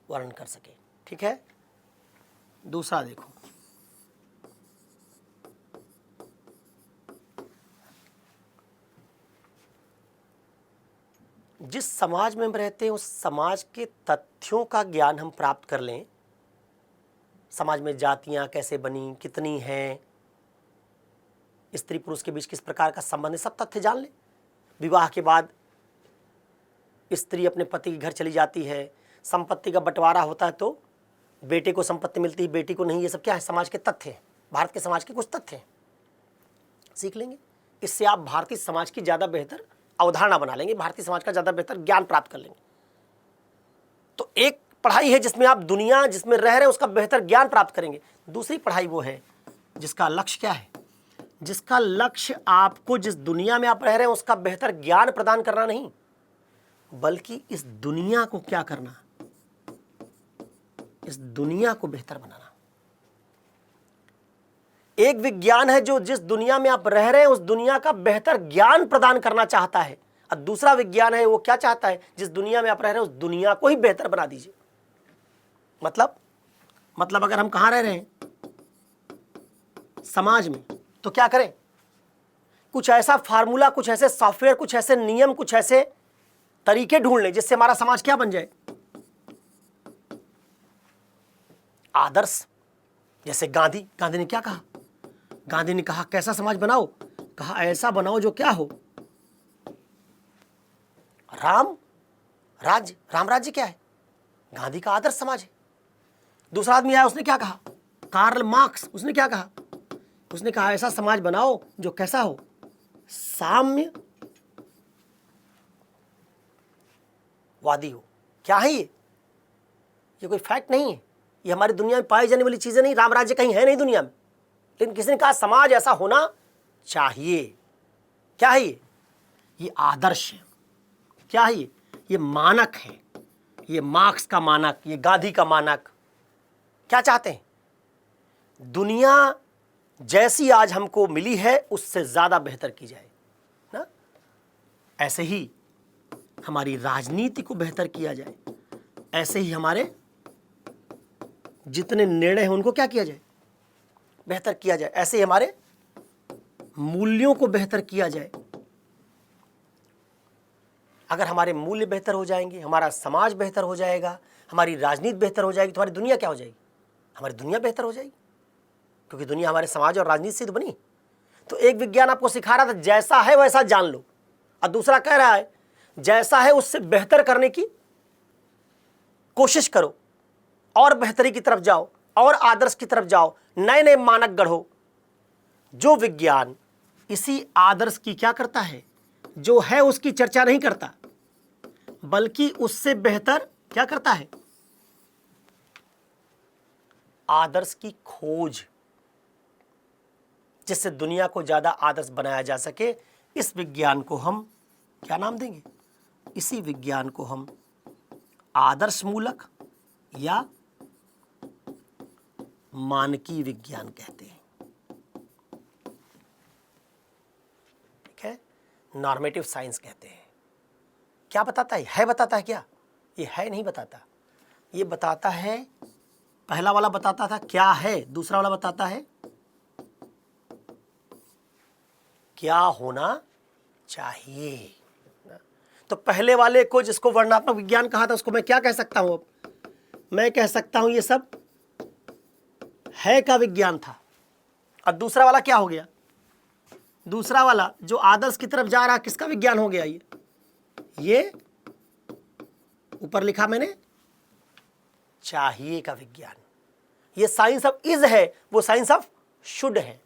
वर्णन कर सकें। ठीक है, दूसरा देखो, जिस समाज में हम रहते हैं उस समाज के तथ्यों का ज्ञान हम प्राप्त कर लें। समाज में जातियां कैसे बनी, कितनी हैं, स्त्री पुरुष के बीच किस प्रकार का संबंध है, सब तथ्य जान लें। विवाह के बाद स्त्री अपने पति के घर चली जाती है, संपत्ति का बंटवारा होता है तो बेटे को संपत्ति मिलती है, बेटी को नहीं। ये सब क्या है, समाज के तथ्य हैं, भारत के समाज के कुछ तथ्य हैं, सीख लेंगे। इससे आप भारतीय समाज की ज़्यादा बेहतर अवधारणा बना लेंगे, भारतीय समाज का ज़्यादा बेहतर ज्ञान प्राप्त कर लेंगे। तो एक पढ़ाई है जिसमें आप दुनिया जिसमें रह रहे हैं उसका बेहतर ज्ञान प्राप्त करेंगे। दूसरी पढ़ाई वो है जिसका लक्ष्य क्या है, जिसका लक्ष्य आपको जिस दुनिया में आप रह रहे हैं उसका बेहतर ज्ञान प्रदान करना नहीं, बल्कि इस दुनिया को क्या करना, इस दुनिया को बेहतर बनाना। एक विज्ञान है जो जिस दुनिया में आप रह रहे हैं उस दुनिया का बेहतर ज्ञान प्रदान करना चाहता है, और दूसरा विज्ञान है वो क्या चाहता है, जिस दुनिया में आप रह रहे हैं उस दुनिया को ही बेहतर बना दीजिए। मतलब अगर हम कहाँ रह रहे हैं, समाज में, तो क्या करें, कुछ ऐसा फार्मूला, कुछ ऐसे सॉफ्टवेयर, कुछ ऐसे नियम, कुछ ऐसे तरीके ढूंढ लें जिससे हमारा समाज क्या बन जाए, आदर्श। जैसे गांधी ने क्या कहा, गांधी ने कहा कैसा समाज बनाओ, कहा ऐसा बनाओ जो क्या हो, राम राज्य क्या है, गांधी का आदर्श समाज है। दूसरा आदमी आया, उसने क्या कहा, कार्ल मार्क्स, उसने क्या कहा, उसने कहा ऐसा समाज बनाओ जो कैसा हो, साम्यवादी हो। क्या है ये कोई फैक्ट नहीं है, ये हमारी दुनिया में पाई जाने वाली चीजें नहीं, राम राज्य कहीं है नहीं दुनिया में, लेकिन किसी ने कहा समाज ऐसा होना चाहिए। क्या है ये आदर्श है। क्या है ये मानक है, ये मार्क्स का मानक, ये गांधी का मानक। क्या चाहते हैं, दुनिया जैसी आज हमको मिली है उससे ज्यादा बेहतर की जाए ना। ऐसे ही हमारी राजनीति को बेहतर किया जाए, ऐसे ही हमारे जितने निर्णय हैं उनको क्या किया जाए, बेहतर किया जाए, ऐसे ही हमारे मूल्यों को बेहतर किया जाए। अगर हमारे मूल्य बेहतर हो जाएंगे, हमारा समाज बेहतर हो जाएगा, हमारी राजनीति बेहतर हो जाएगी, तो हमारी दुनिया क्या हो जाएगी, हमारी दुनिया बेहतर हो जाएगी, क्योंकि दुनिया हमारे समाज और राजनीति से तो बनी। तो एक विज्ञान आपको सिखा रहा था जैसा है वैसा जान लो, और दूसरा कह रहा है जैसा है उससे बेहतर करने की कोशिश करो, और बेहतरी की तरफ जाओ, और आदर्श की तरफ जाओ, नए नए मानक गढ़ो। जो विज्ञान इसी आदर्श की क्या करता है, जो है उसकी चर्चा नहीं करता, बल्कि उससे बेहतर क्या करता है, आदर्श की खोज, जिससे दुनिया को ज्यादा आदर्श बनाया जा सके। इस विज्ञान को हम क्या नाम देंगे, इसी विज्ञान को हम आदर्श मूलक या मानकी विज्ञान कहते हैं। ठीक है, नॉर्मेटिव साइंस कहते हैं। क्या बताता है बताता है क्या, ये है नहीं बताता, ये बताता है, पहला वाला बताता था क्या है, दूसरा वाला बताता है क्या होना चाहिए। तो पहले वाले को, जिसको वर्णनात्मक विज्ञान कहा था, उसको मैं क्या कह सकता हूं, मैं कह सकता हूं ये सब है का विज्ञान था। और दूसरा वाला क्या हो गया, दूसरा वाला जो आदर्श की तरफ जा रहा, किसका विज्ञान हो गया, ये ऊपर लिखा मैंने चाहिए का विज्ञान। ये साइंस ऑफ इज है, वो साइंस ऑफ शुड है।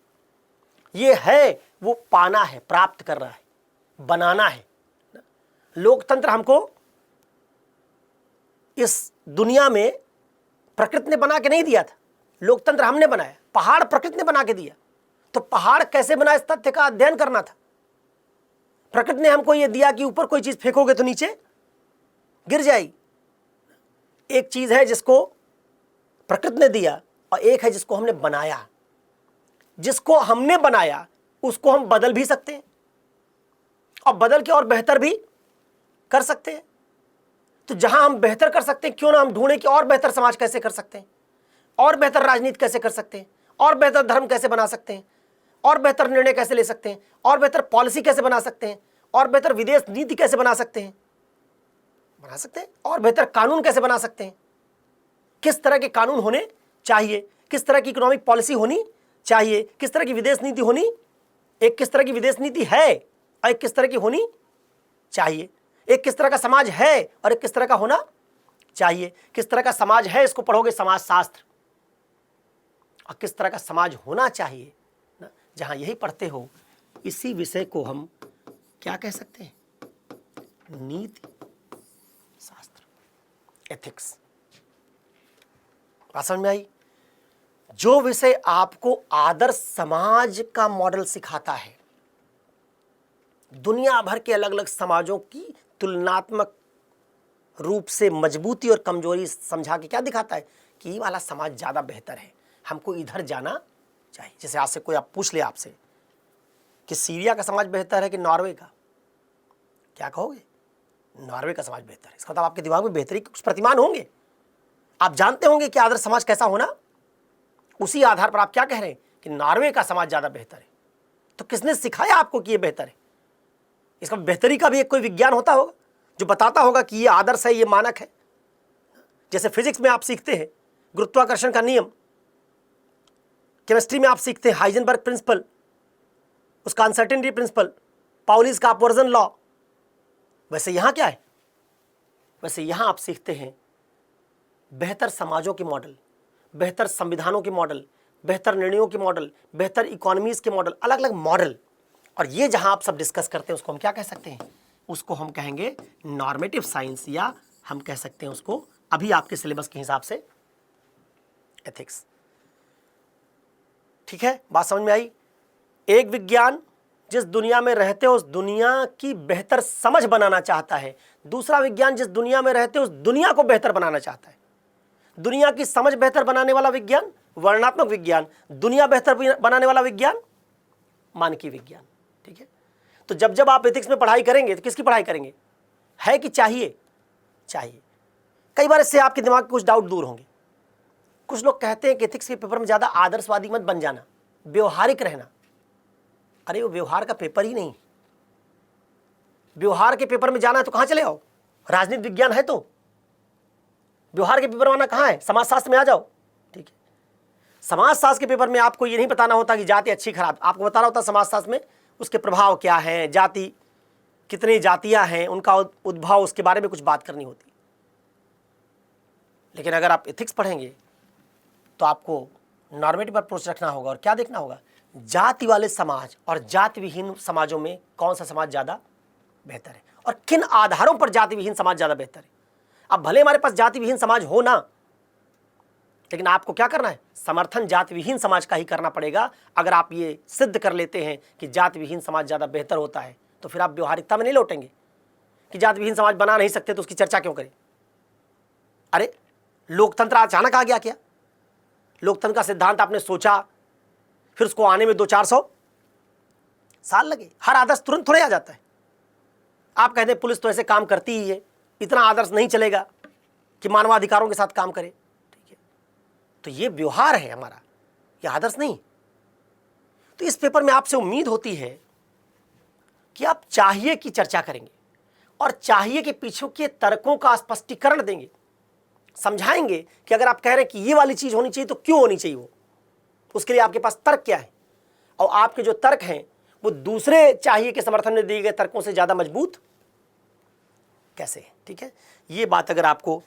ये है वो पाना है, प्राप्त कर रहा है, बनाना है। लोकतंत्र हमको इस दुनिया में प्रकृति ने बना के नहीं दिया था, लोकतंत्र हमने बनाया। पहाड़ प्रकृति ने बना के दिया, तो पहाड़ कैसे बना इस तथ्य का अध्ययन करना था। प्रकृति ने हमको यह दिया कि ऊपर कोई चीज फेंकोगे तो नीचे गिर जाएगी। एक चीज है जिसको प्रकृति ने दिया, और एक है जिसको हमने बनाया। जिसको हमने बनाया उसको हम बदल भी सकते हैं, और बदल के और बेहतर भी कर सकते हैं। तो जहां हम बेहतर कर सकते हैं, क्यों ना हम ढूंढें कि और बेहतर समाज कैसे कर सकते हैं, और बेहतर राजनीति कैसे कर सकते हैं, और बेहतर धर्म कैसे बना सकते हैं, और बेहतर निर्णय कैसे ले सकते हैं, और बेहतर पॉलिसी कैसे बना सकते हैं, और बेहतर विदेश नीति कैसे बना सकते हैं, और बेहतर कानून कैसे बना सकते हैं, किस तरह के कानून होने चाहिए, किस तरह की इकोनॉमिक पॉलिसी होनी चाहिए, किस तरह की विदेश नीति होनी, एक किस तरह की विदेश नीति है और एक किस तरह की होनी चाहिए, एक किस तरह का समाज है और एक किस तरह का होना चाहिए। किस तरह का समाज है इसको पढ़ोगे समाज शास्त्र, और किस तरह का समाज होना चाहिए ना, जहां यही पढ़ते हो, इसी विषय को हम क्या कह सकते हैं, नीति शास्त्र, एथिक्स। बात समझ में आई। जो विषय आपको आदर्श समाज का मॉडल सिखाता है, दुनिया भर के अलग अलग समाजों की तुलनात्मक रूप से मजबूती और कमजोरी समझा के क्या दिखाता है कि ये वाला समाज ज़्यादा बेहतर है, हमको इधर जाना चाहिए। जैसे आज से कोई आप पूछ ले आपसे कि सीरिया का समाज बेहतर है कि नॉर्वे का, क्या कहोगे? नॉर्वे का समाज बेहतर है। इसका मतलब आपके दिमाग में बेहतरी के कुछ प्रतिमान होंगे, आप जानते होंगे कि आदर्श समाज कैसा होना, उसी आधार पर आप क्या कह रहे हैं कि नॉर्वे का समाज ज़्यादा बेहतर है। तो किसने सिखाया आपको कि ये बेहतर है? इसका बेहतरी का भी एक कोई विज्ञान होता होगा जो बताता होगा कि ये आदर्श है, ये मानक है। जैसे फिजिक्स में आप सीखते हैं गुरुत्वाकर्षण का नियम, केमिस्ट्री में आप सीखते हैं हाइजेनबर्ग प्रिंसिपल, उसका अनसर्टेनिटी प्रिंसिपल, पाउलीज का अपवर्जन लॉ, वैसे यहाँ क्या है? वैसे यहाँ आप सीखते हैं बेहतर समाजों के मॉडल, बेहतर संविधानों के मॉडल, बेहतर निर्णयों के मॉडल, बेहतर इकोनॉमीज के मॉडल, अलग अलग मॉडल। और ये जहां आप सब डिस्कस करते हैं उसको हम क्या कह सकते हैं? उसको हम कहेंगे नॉर्मेटिव साइंस, या हम कह सकते हैं उसको अभी आपके सिलेबस के हिसाब से एथिक्स। ठीक है, बात समझ में आई? एक विज्ञान जिस दुनिया में रहते हो उस दुनिया की बेहतर समझ बनाना चाहता है, दूसरा विज्ञान जिस दुनिया में रहते हो उस दुनिया को बेहतर बनाना चाहता है। दुनिया की समझ बेहतर बनाने वाला विज्ञान वर्णनात्मक विज्ञान, दुनिया बेहतर बनाने वाला विज्ञान मानकीय विज्ञान। ठीक है, तो जब जब आप एथिक्स में पढ़ाई करेंगे तो किसकी पढ़ाई करेंगे? है कि चाहिए? चाहिए। कई बार इससे आपके दिमाग के कुछ डाउट दूर होंगे। कुछ लोग कहते हैं कि एथिक्स के पेपर में ज़्यादा आदर्शवादी मत बन जाना, व्यवहारिक रहना। अरे वो व्यवहार का पेपर ही नहीं। व्यवहार के पेपर में जाना है तो कहाँ चले आओ? राजनीति विज्ञान है तो व्यवहार के पेपर आना कहाँ है? समाजशास्त्र में आ जाओ। ठीक है, समाजशास्त्र के पेपर में आपको ये नहीं बताना होता कि जाति अच्छी खराब, आपको बताना होता समाजशास्त्र में उसके प्रभाव क्या है, जाति कितनी जातियां हैं, उनका उद्भव, उसके बारे में कुछ बात करनी होती। लेकिन अगर आप एथिक्स पढ़ेंगे तो आपको नॉर्मेटिव अप्रोच रखना होगा और क्या देखना होगा? जाति वाले समाज और जाति विहीन समाजों में कौन सा समाज ज़्यादा बेहतर है और किन आधारों पर जाति विहीन समाज ज़्यादा बेहतर है। अब भले हमारे पास जाति विहीन समाज हो ना, लेकिन आपको क्या करना है? समर्थन जाति विहीन समाज का ही करना पड़ेगा। अगर आप ये सिद्ध कर लेते हैं कि जाति विहीन समाज ज़्यादा बेहतर होता है तो फिर आप व्यवहारिकता में नहीं लौटेंगे कि जाति विहीन समाज बना नहीं सकते तो उसकी चर्चा क्यों करें। अरे लोकतंत्र अचानक आ गया क्या? लोकतंत्र का सिद्धांत आपने सोचा, फिर उसको आने में 200-400 साल लगे। हर आदर्श तुरंत थोड़े आ जाता है। आप कहते हैं पुलिस तो ऐसे काम करती ही है, इतना आदर्श नहीं चलेगा कि मानवाधिकारों के साथ काम करे। ठीक है, तो ये व्यवहार है हमारा, ये आदर्श नहीं। तो इस पेपर में आपसे उम्मीद होती है कि आप चाहिए की चर्चा करेंगे और चाहिए के पीछे के तर्कों का स्पष्टीकरण देंगे, समझाएंगे कि अगर आप कह रहे हैं कि ये वाली चीज होनी चाहिए तो क्यों होनी चाहिए, वो उसके लिए आपके पास तर्क क्या है और आपके जो तर्क हैं वो दूसरे चाहिए के समर्थन में दिए गए तर्कों से ज्यादा मजबूत कैसे है। ठीक है, ये बात अगर आपको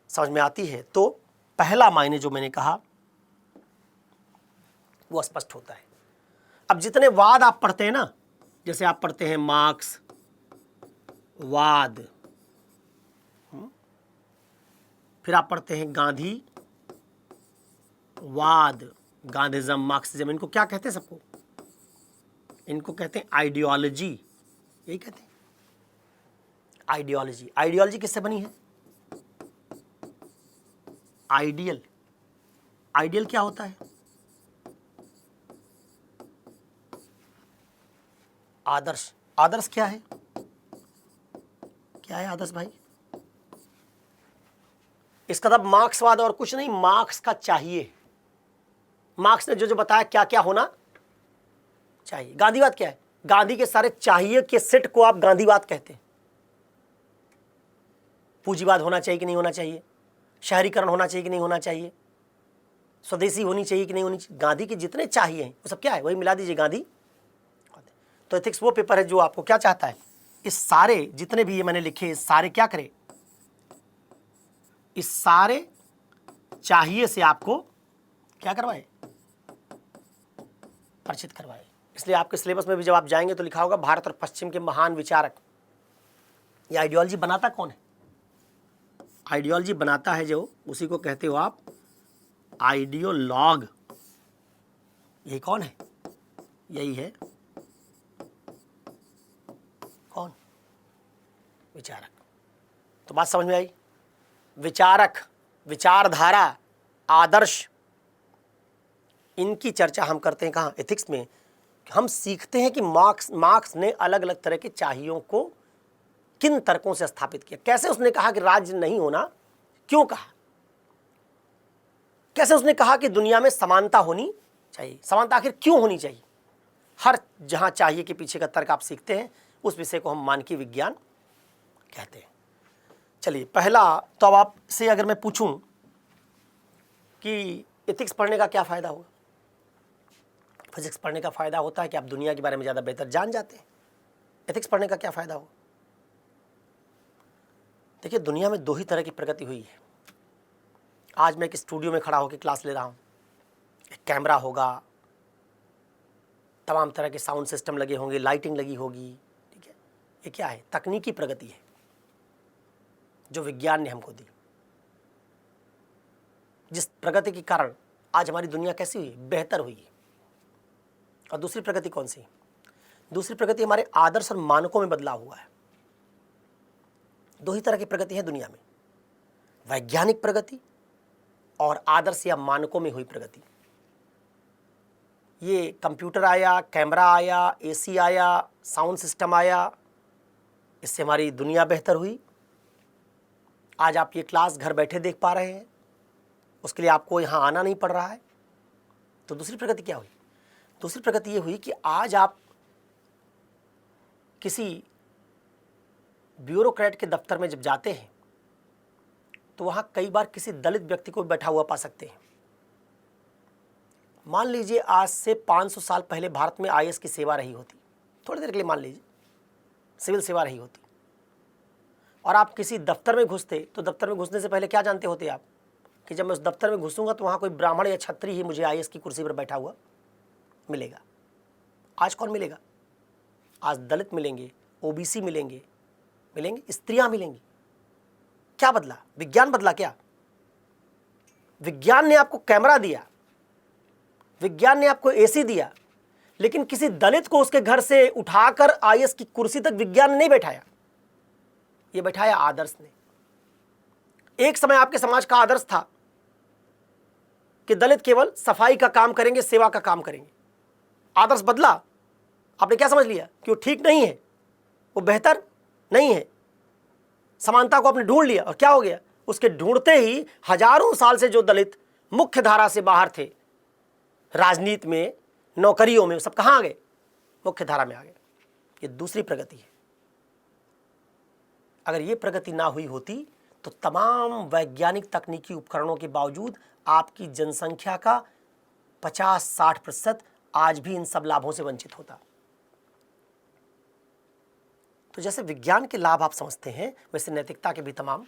समझ में आती है तो पहला मायने जो मैंने कहा वो स्पष्ट होता है। अब जितने वाद आप पढ़ते हैं ना, जैसे आप पढ़ते हैं मार्क्स वाद, फिर आप पढ़ते हैं गांधी वाद, गांधीज्म, मार्क्सिज्म, इनको क्या कहते हैं? सबको इनको कहते हैं आइडियोलॉजी। यही कहते हैं आइडियोलॉजी। आइडियोलॉजी किससे बनी है? आइडियल। आइडियल क्या होता है? आदर्श। आदर्श क्या है? क्या है आदर्श भाई? इसका मतलब मार्क्सवाद और कुछ नहीं, मार्क्स का चाहिए। मार्क्स ने जो जो बताया क्या क्या होना चाहिए। गांधीवाद क्या है? गांधी के सारे चाहिए के सेट को आप गांधीवाद कहते हैं। पूंजीवाद होना चाहिए कि नहीं होना चाहिए, शहरीकरण होना चाहिए कि नहीं होना चाहिए, स्वदेशी होनी चाहिए कि नहीं होनी चाहिए, गांधी के जितने चाहिए हैं वो सब क्या है? वही मिला दीजिए गांधी। तो एथिक्स वो पेपर है जो आपको क्या चाहता है? इस सारे जितने भी ये मैंने लिखे, सारे क्या करे? इस सारे चाहिए से आपको क्या करवाए? परिचित करवाए। इसलिए आपके सिलेबस में भी जब आप जाएंगे तो लिखा होगा भारत और पश्चिम के महान विचारक। ये आइडियोलॉजी बनाता कौन है? आइडियोलॉजी बनाता है जो, उसी को कहते हो आप आइडियोलॉग। यही कौन है? यही है कौन? विचारक। तो बात समझ में आई? विचारक, विचारधारा, आदर्श, इनकी चर्चा हम करते हैं कहाँ? एथिक्स में। हम सीखते हैं कि मार्क्स ने अलग अलग तरह के चाहियों को किन तर्कों से स्थापित किया, कैसे उसने कहा कि राज्य नहीं होना, क्यों कहा, कैसे उसने कहा कि दुनिया में समानता होनी चाहिए, समानता आखिर क्यों होनी चाहिए। हर जहां चाहिए के पीछे का तर्क आप सीखते हैं, उस विषय को हम मानकीय विज्ञान कहते हैं। चलिए, पहला तो अब आपसे अगर मैं पूछूं कि एथिक्स पढ़ने का क्या फ़ायदा होगा। फिजिक्स पढ़ने का फ़ायदा होता है कि आप दुनिया के बारे में ज़्यादा बेहतर जान जाते हैं। एथिक्स पढ़ने का क्या फ़ायदा होगा। देखिए, दुनिया में दो ही तरह की प्रगति हुई है। आज मैं एक स्टूडियो में खड़ा होकर क्लास ले रहा हूँ, एक कैमरा होगा, तमाम तरह के साउंड सिस्टम लगे होंगे, लाइटिंग लगी होगी, ठीक है। ये क्या है, तकनीकी प्रगति है जो विज्ञान ने हमको दी। जिस प्रगति के कारण आज हमारी दुनिया कैसी हुई, बेहतर हुई है। और दूसरी प्रगति कौन सी, दूसरी प्रगति हमारे आदर्श और मानकों में बदलाव हुआ है। दो ही तरह की प्रगति है दुनिया में, वैज्ञानिक प्रगति और आदर्श या मानकों में हुई प्रगति। ये कंप्यूटर आया, कैमरा आया, एसी आया, साउंड सिस्टम आया, इससे हमारी दुनिया बेहतर हुई। आज आप ये क्लास घर बैठे देख पा रहे हैं, उसके लिए आपको यहाँ आना नहीं पड़ रहा है। तो दूसरी प्रगति क्या हुई, दूसरी प्रगति ये हुई कि आज आप किसी ब्यूरोक्रेट के दफ्तर में जब जाते हैं तो वहाँ कई बार किसी दलित व्यक्ति को बैठा हुआ पा सकते हैं। मान लीजिए आज से 500 साल पहले भारत में आईएएस की सेवा रही होती, थोड़ी देर के लिए मान लीजिए सिविल सेवा रही होती, और आप किसी दफ्तर में घुसते तो दफ्तर में घुसने से पहले क्या जानते होते आप कि जब मैं उस दफ्तर में घुसूंगा तो वहाँ कोई ब्राह्मण या क्षत्रिय ही मुझे आईएएस की कुर्सी पर बैठा हुआ मिलेगा। आज कौन मिलेगा, आज दलित मिलेंगे, ओबीसी मिलेंगे, स्त्रियां मिलेंगी। क्या बदला, विज्ञान बदला क्या। विज्ञान ने आपको कैमरा दिया, विज्ञान ने आपको एसी दिया, लेकिन किसी दलित को उसके घर से उठाकर आईएएस की कुर्सी तक विज्ञान ने नहीं बैठाया, ये बैठाया आदर्श ने। एक समय आपके समाज का आदर्श था कि दलित केवल सफाई का काम करेंगे, सेवा का काम करेंगे। आदर्श बदला, आपने क्या समझ लिया कि वो ठीक नहीं है, वो बेहतर नहीं है। समानता को आपने ढूंढ लिया और क्या हो गया, उसके ढूंढते ही हजारों साल से जो दलित मुख्य धारा से बाहर थे, राजनीति में, नौकरियों में, सब कहां आ गए, मुख्य धारा में आ गए। ये दूसरी प्रगति है। अगर ये प्रगति ना हुई होती तो तमाम वैज्ञानिक तकनीकी उपकरणों के बावजूद आपकी जनसंख्या का 50-60% आज भी इन सब लाभों से वंचित होता। तो जैसे विज्ञान के लाभ आप समझते हैं, वैसे नैतिकता के भी तमाम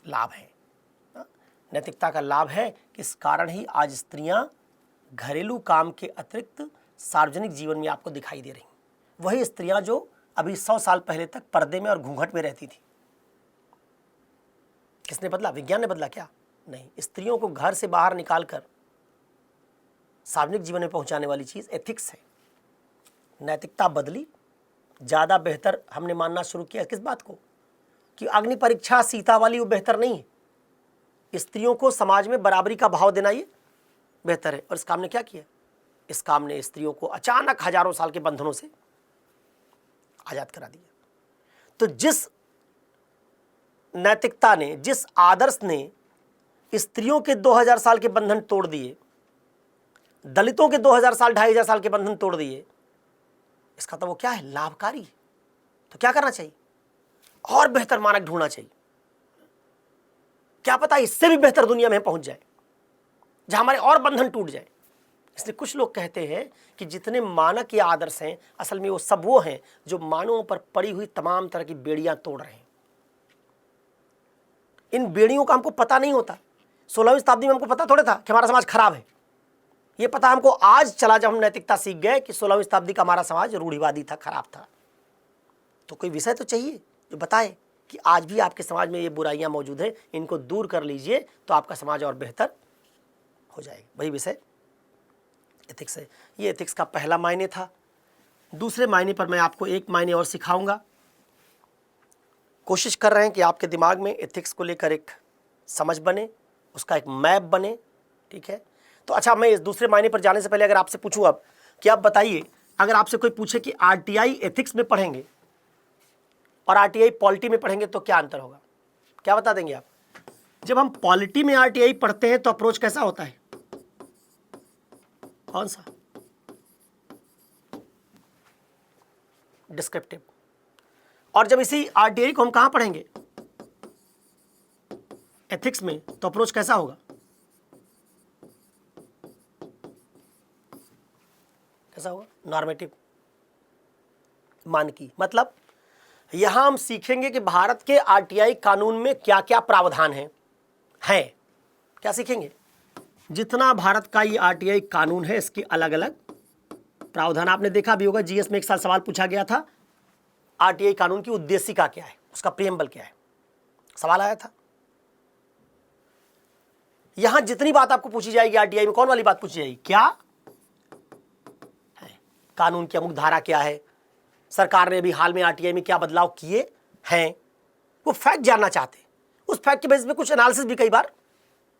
लाभ हैं। नैतिकता का लाभ है कि इस कारण ही आज स्त्रियां घरेलू काम के अतिरिक्त सार्वजनिक जीवन में आपको दिखाई दे रही। वही स्त्रियां जो अभी 100 साल पहले तक पर्दे में और घूंघट में रहती थी। किसने बदला, विज्ञान ने बदला क्या, नहीं। स्त्रियों को घर से बाहर निकालकर सार्वजनिक जीवन में पहुंचाने वाली चीज एथिक्स है। नैतिकता बदली, ज्यादा बेहतर हमने मानना शुरू किया किस बात को, कि अग्नि परीक्षा सीता वाली वो बेहतर नहीं है। स्त्रियों को समाज में बराबरी का भाव देना ये बेहतर है। और इस काम ने क्या किया, इस काम ने स्त्रियों को अचानक हजारों साल के बंधनों से आजाद करा दिया। तो जिस नैतिकता ने, जिस आदर्श ने स्त्रियों के 2000 साल के बंधन तोड़ दिए, दलितों के 2000 साल 2500 साल के बंधन तोड़ दिए, इसका तो वो क्या है, लाभकारी। तो क्या करना चाहिए, और बेहतर मानक ढूंढना चाहिए। क्या पता इससे भी बेहतर दुनिया में पहुंच जाए जहां हमारे और बंधन टूट जाए। इसलिए कुछ लोग कहते हैं कि जितने मानक या आदर्श हैं, असल में वो सब वो हैं जो मानवों पर पड़ी हुई तमाम तरह की बेड़ियां तोड़ रहे हैं। इन बेड़ियों का हमको पता नहीं होता। 16वीं शताब्दी में हमको पता थोड़ा था कि हमारा समाज खराब है। ये पता हमको आज चला जब हम नैतिकता सीख गए कि 16वीं शताब्दी का हमारा समाज रूढ़िवादी था, खराब था। तो कोई विषय तो चाहिए जो बताए कि आज भी आपके समाज में ये बुराइयां मौजूद हैं, इनको दूर कर लीजिए तो आपका समाज और बेहतर हो जाएगा। वही विषय एथिक्स है। ये एथिक्स का पहला मायने था। दूसरे मायने पर मैं आपको एक मायने और सिखाऊंगा। कोशिश कर रहे हैं कि आपके दिमाग में एथिक्स को लेकर एक समझ बने, उसका एक मैप बने, ठीक है। तो अच्छा, मैं इस दूसरे मायने पर जाने से पहले अगर आपसे पूछूं अब कि आप बताइए, अगर आपसे कोई पूछे कि आरटीआई एथिक्स में पढ़ेंगे और आरटीआई पॉलिटी में पढ़ेंगे तो क्या अंतर होगा, क्या बता देंगे आप? जब हम पॉलिटी में आरटीआई पढ़ते हैं तो अप्रोच कैसा होता है, कौन सा? डिस्क्रिप्टिव। और जब इसी आरटीआई को हम कहां पढ़ेंगे, एथिक्स में, तो अप्रोच कैसा होगा, कैसा होगा? नॉर्मेटिव, मानकी। मतलब यहां हम सीखेंगे कि भारत के आरटीआई कानून में क्या क्या प्रावधान हैं। क्या सीखेंगे? जितना भारत का ये आरटीआई कानून है इसके अलग अलग प्रावधान। आपने देखा भी होगा, जीएस में एक साल सवाल पूछा गया था, आरटीआई कानून की उद्देशिका क्या है, उसका प्रीएम्बल क्या है, सवाल आया था। यहां जितनी बात आपको पूछी जाएगी आरटीआई में, कौन वाली बात पूछी जाएगी, क्या है, कानून की अमुक धारा क्या है, सरकार ने अभी हाल में आरटीआई में क्या बदलाव किए हैं, वो फैक्ट जानना चाहते हैं। उस फैक्ट के बेस पे कुछ एनालिसिस भी कई बार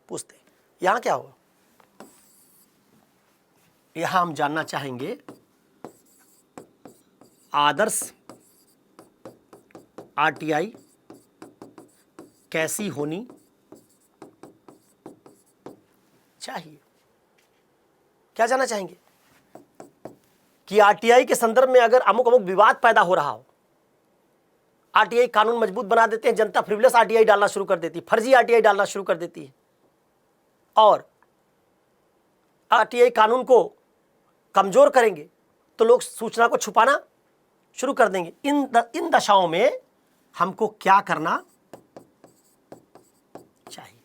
पूछते हैं। यहां क्या होगा, यहां हम जानना चाहेंगे आदर्श आरटीआई कैसी होनी चाहिए। क्या जानना चाहेंगे कि आरटीआई के संदर्भ में अगर अमुक अमुक विवाद पैदा हो रहा हो, आरटीआई कानून मजबूत बना देते हैं, जनता फ्रिवलेस आरटीआई डालना शुरू कर देती है, फर्जी आरटीआई डालना शुरू कर देती है, और आरटीआई कानून को कमजोर करेंगे तो लोग सूचना को छुपाना शुरू कर देंगे। इन दशाओं में हमको क्या करना चाहिए,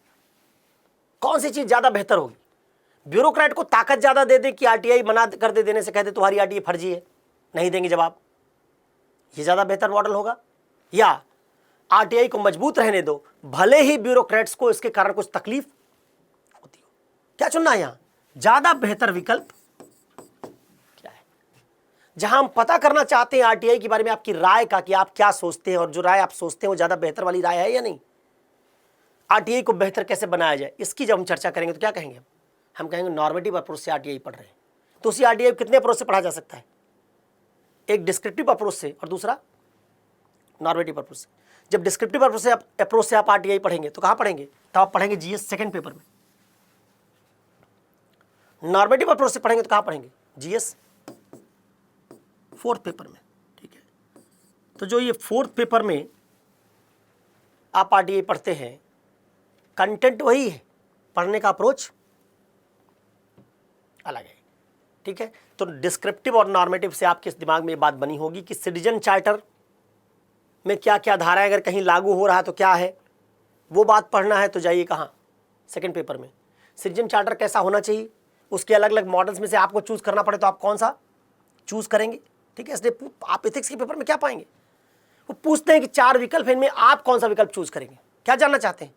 कौन सी चीज ज्यादा बेहतर होगी? ब्यूरोक्रेट को ताकत ज्यादा दे दे कि आरटीआई मना कर दे देने से, कह दे तुम्हारी आरटीआई फर्जी है, नहीं देंगे जवाब, ये ज्यादा बेहतर मॉडल होगा? या आरटीआई को मजबूत रहने दो, भले ही ब्यूरोक्रेट्स को इसके कारण कुछ तकलीफ होती हो? क्या चुनना है यहां, ज्यादा बेहतर विकल्प क्या है? जहां हम पता करना चाहते हैं आरटीआई के बारे में आपकी राय का, कि आप क्या सोचते हैं, और जो राय आप सोचते हैं वो ज्यादा बेहतर वाली राय है या नहीं, आरटीआई को बेहतर कैसे बनाया जाए, इसकी जब हम चर्चा करेंगे तो क्या कहेंगे हम कहेंगे नॉर्मेटिव अप्रोच से आरटीआई पढ़ रहे हैं। तो उसी आरटीआई कितने अप्रोच से पढ़ा जा सकता है, एक डिस्क्रिप्टिव अप्रोच से और दूसरा नॉर्मेटिव अप्रोच से। जब डिस्क्रिप्टिव अप्रोच से आप आरटीआई पढ़ेंगे तो कहां पढ़ेंगे, तब आप पढ़ेंगे जीएस सेकंड पेपर में। नॉर्मेटिव अप्रोच से पढ़ेंगे तो कहां पढ़ेंगे, जीएस फोर्थ पेपर में। ठीक है, तो जो ये फोर्थ पेपर में आप आरटीआई पढ़ते हैं, कंटेंट वही है, पढ़ने का अप्रोच अलग है। ठीक है, तो डिस्क्रिप्टिव और नॉर्मेटिव से आपके दिमाग में ये बात बनी होगी कि सिटीजन चार्टर में क्या क्या धाराएं अगर कहीं लागू हो रहा है तो क्या है, वो बात पढ़ना है तो जाइए कहाँ, सेकंड पेपर में। सिटीजन चार्टर कैसा होना चाहिए, उसके अलग अलग मॉडल्स में से आपको चूज करना पड़े तो आप कौन सा चूज करेंगे। ठीक है, इसलिए आप एथिक्स के पेपर में क्या पाएंगे, वो पूछते हैं कि 4 विकल्प हैं, इनमें आप कौन सा विकल्प चूज करेंगे। क्या जानना चाहते हैं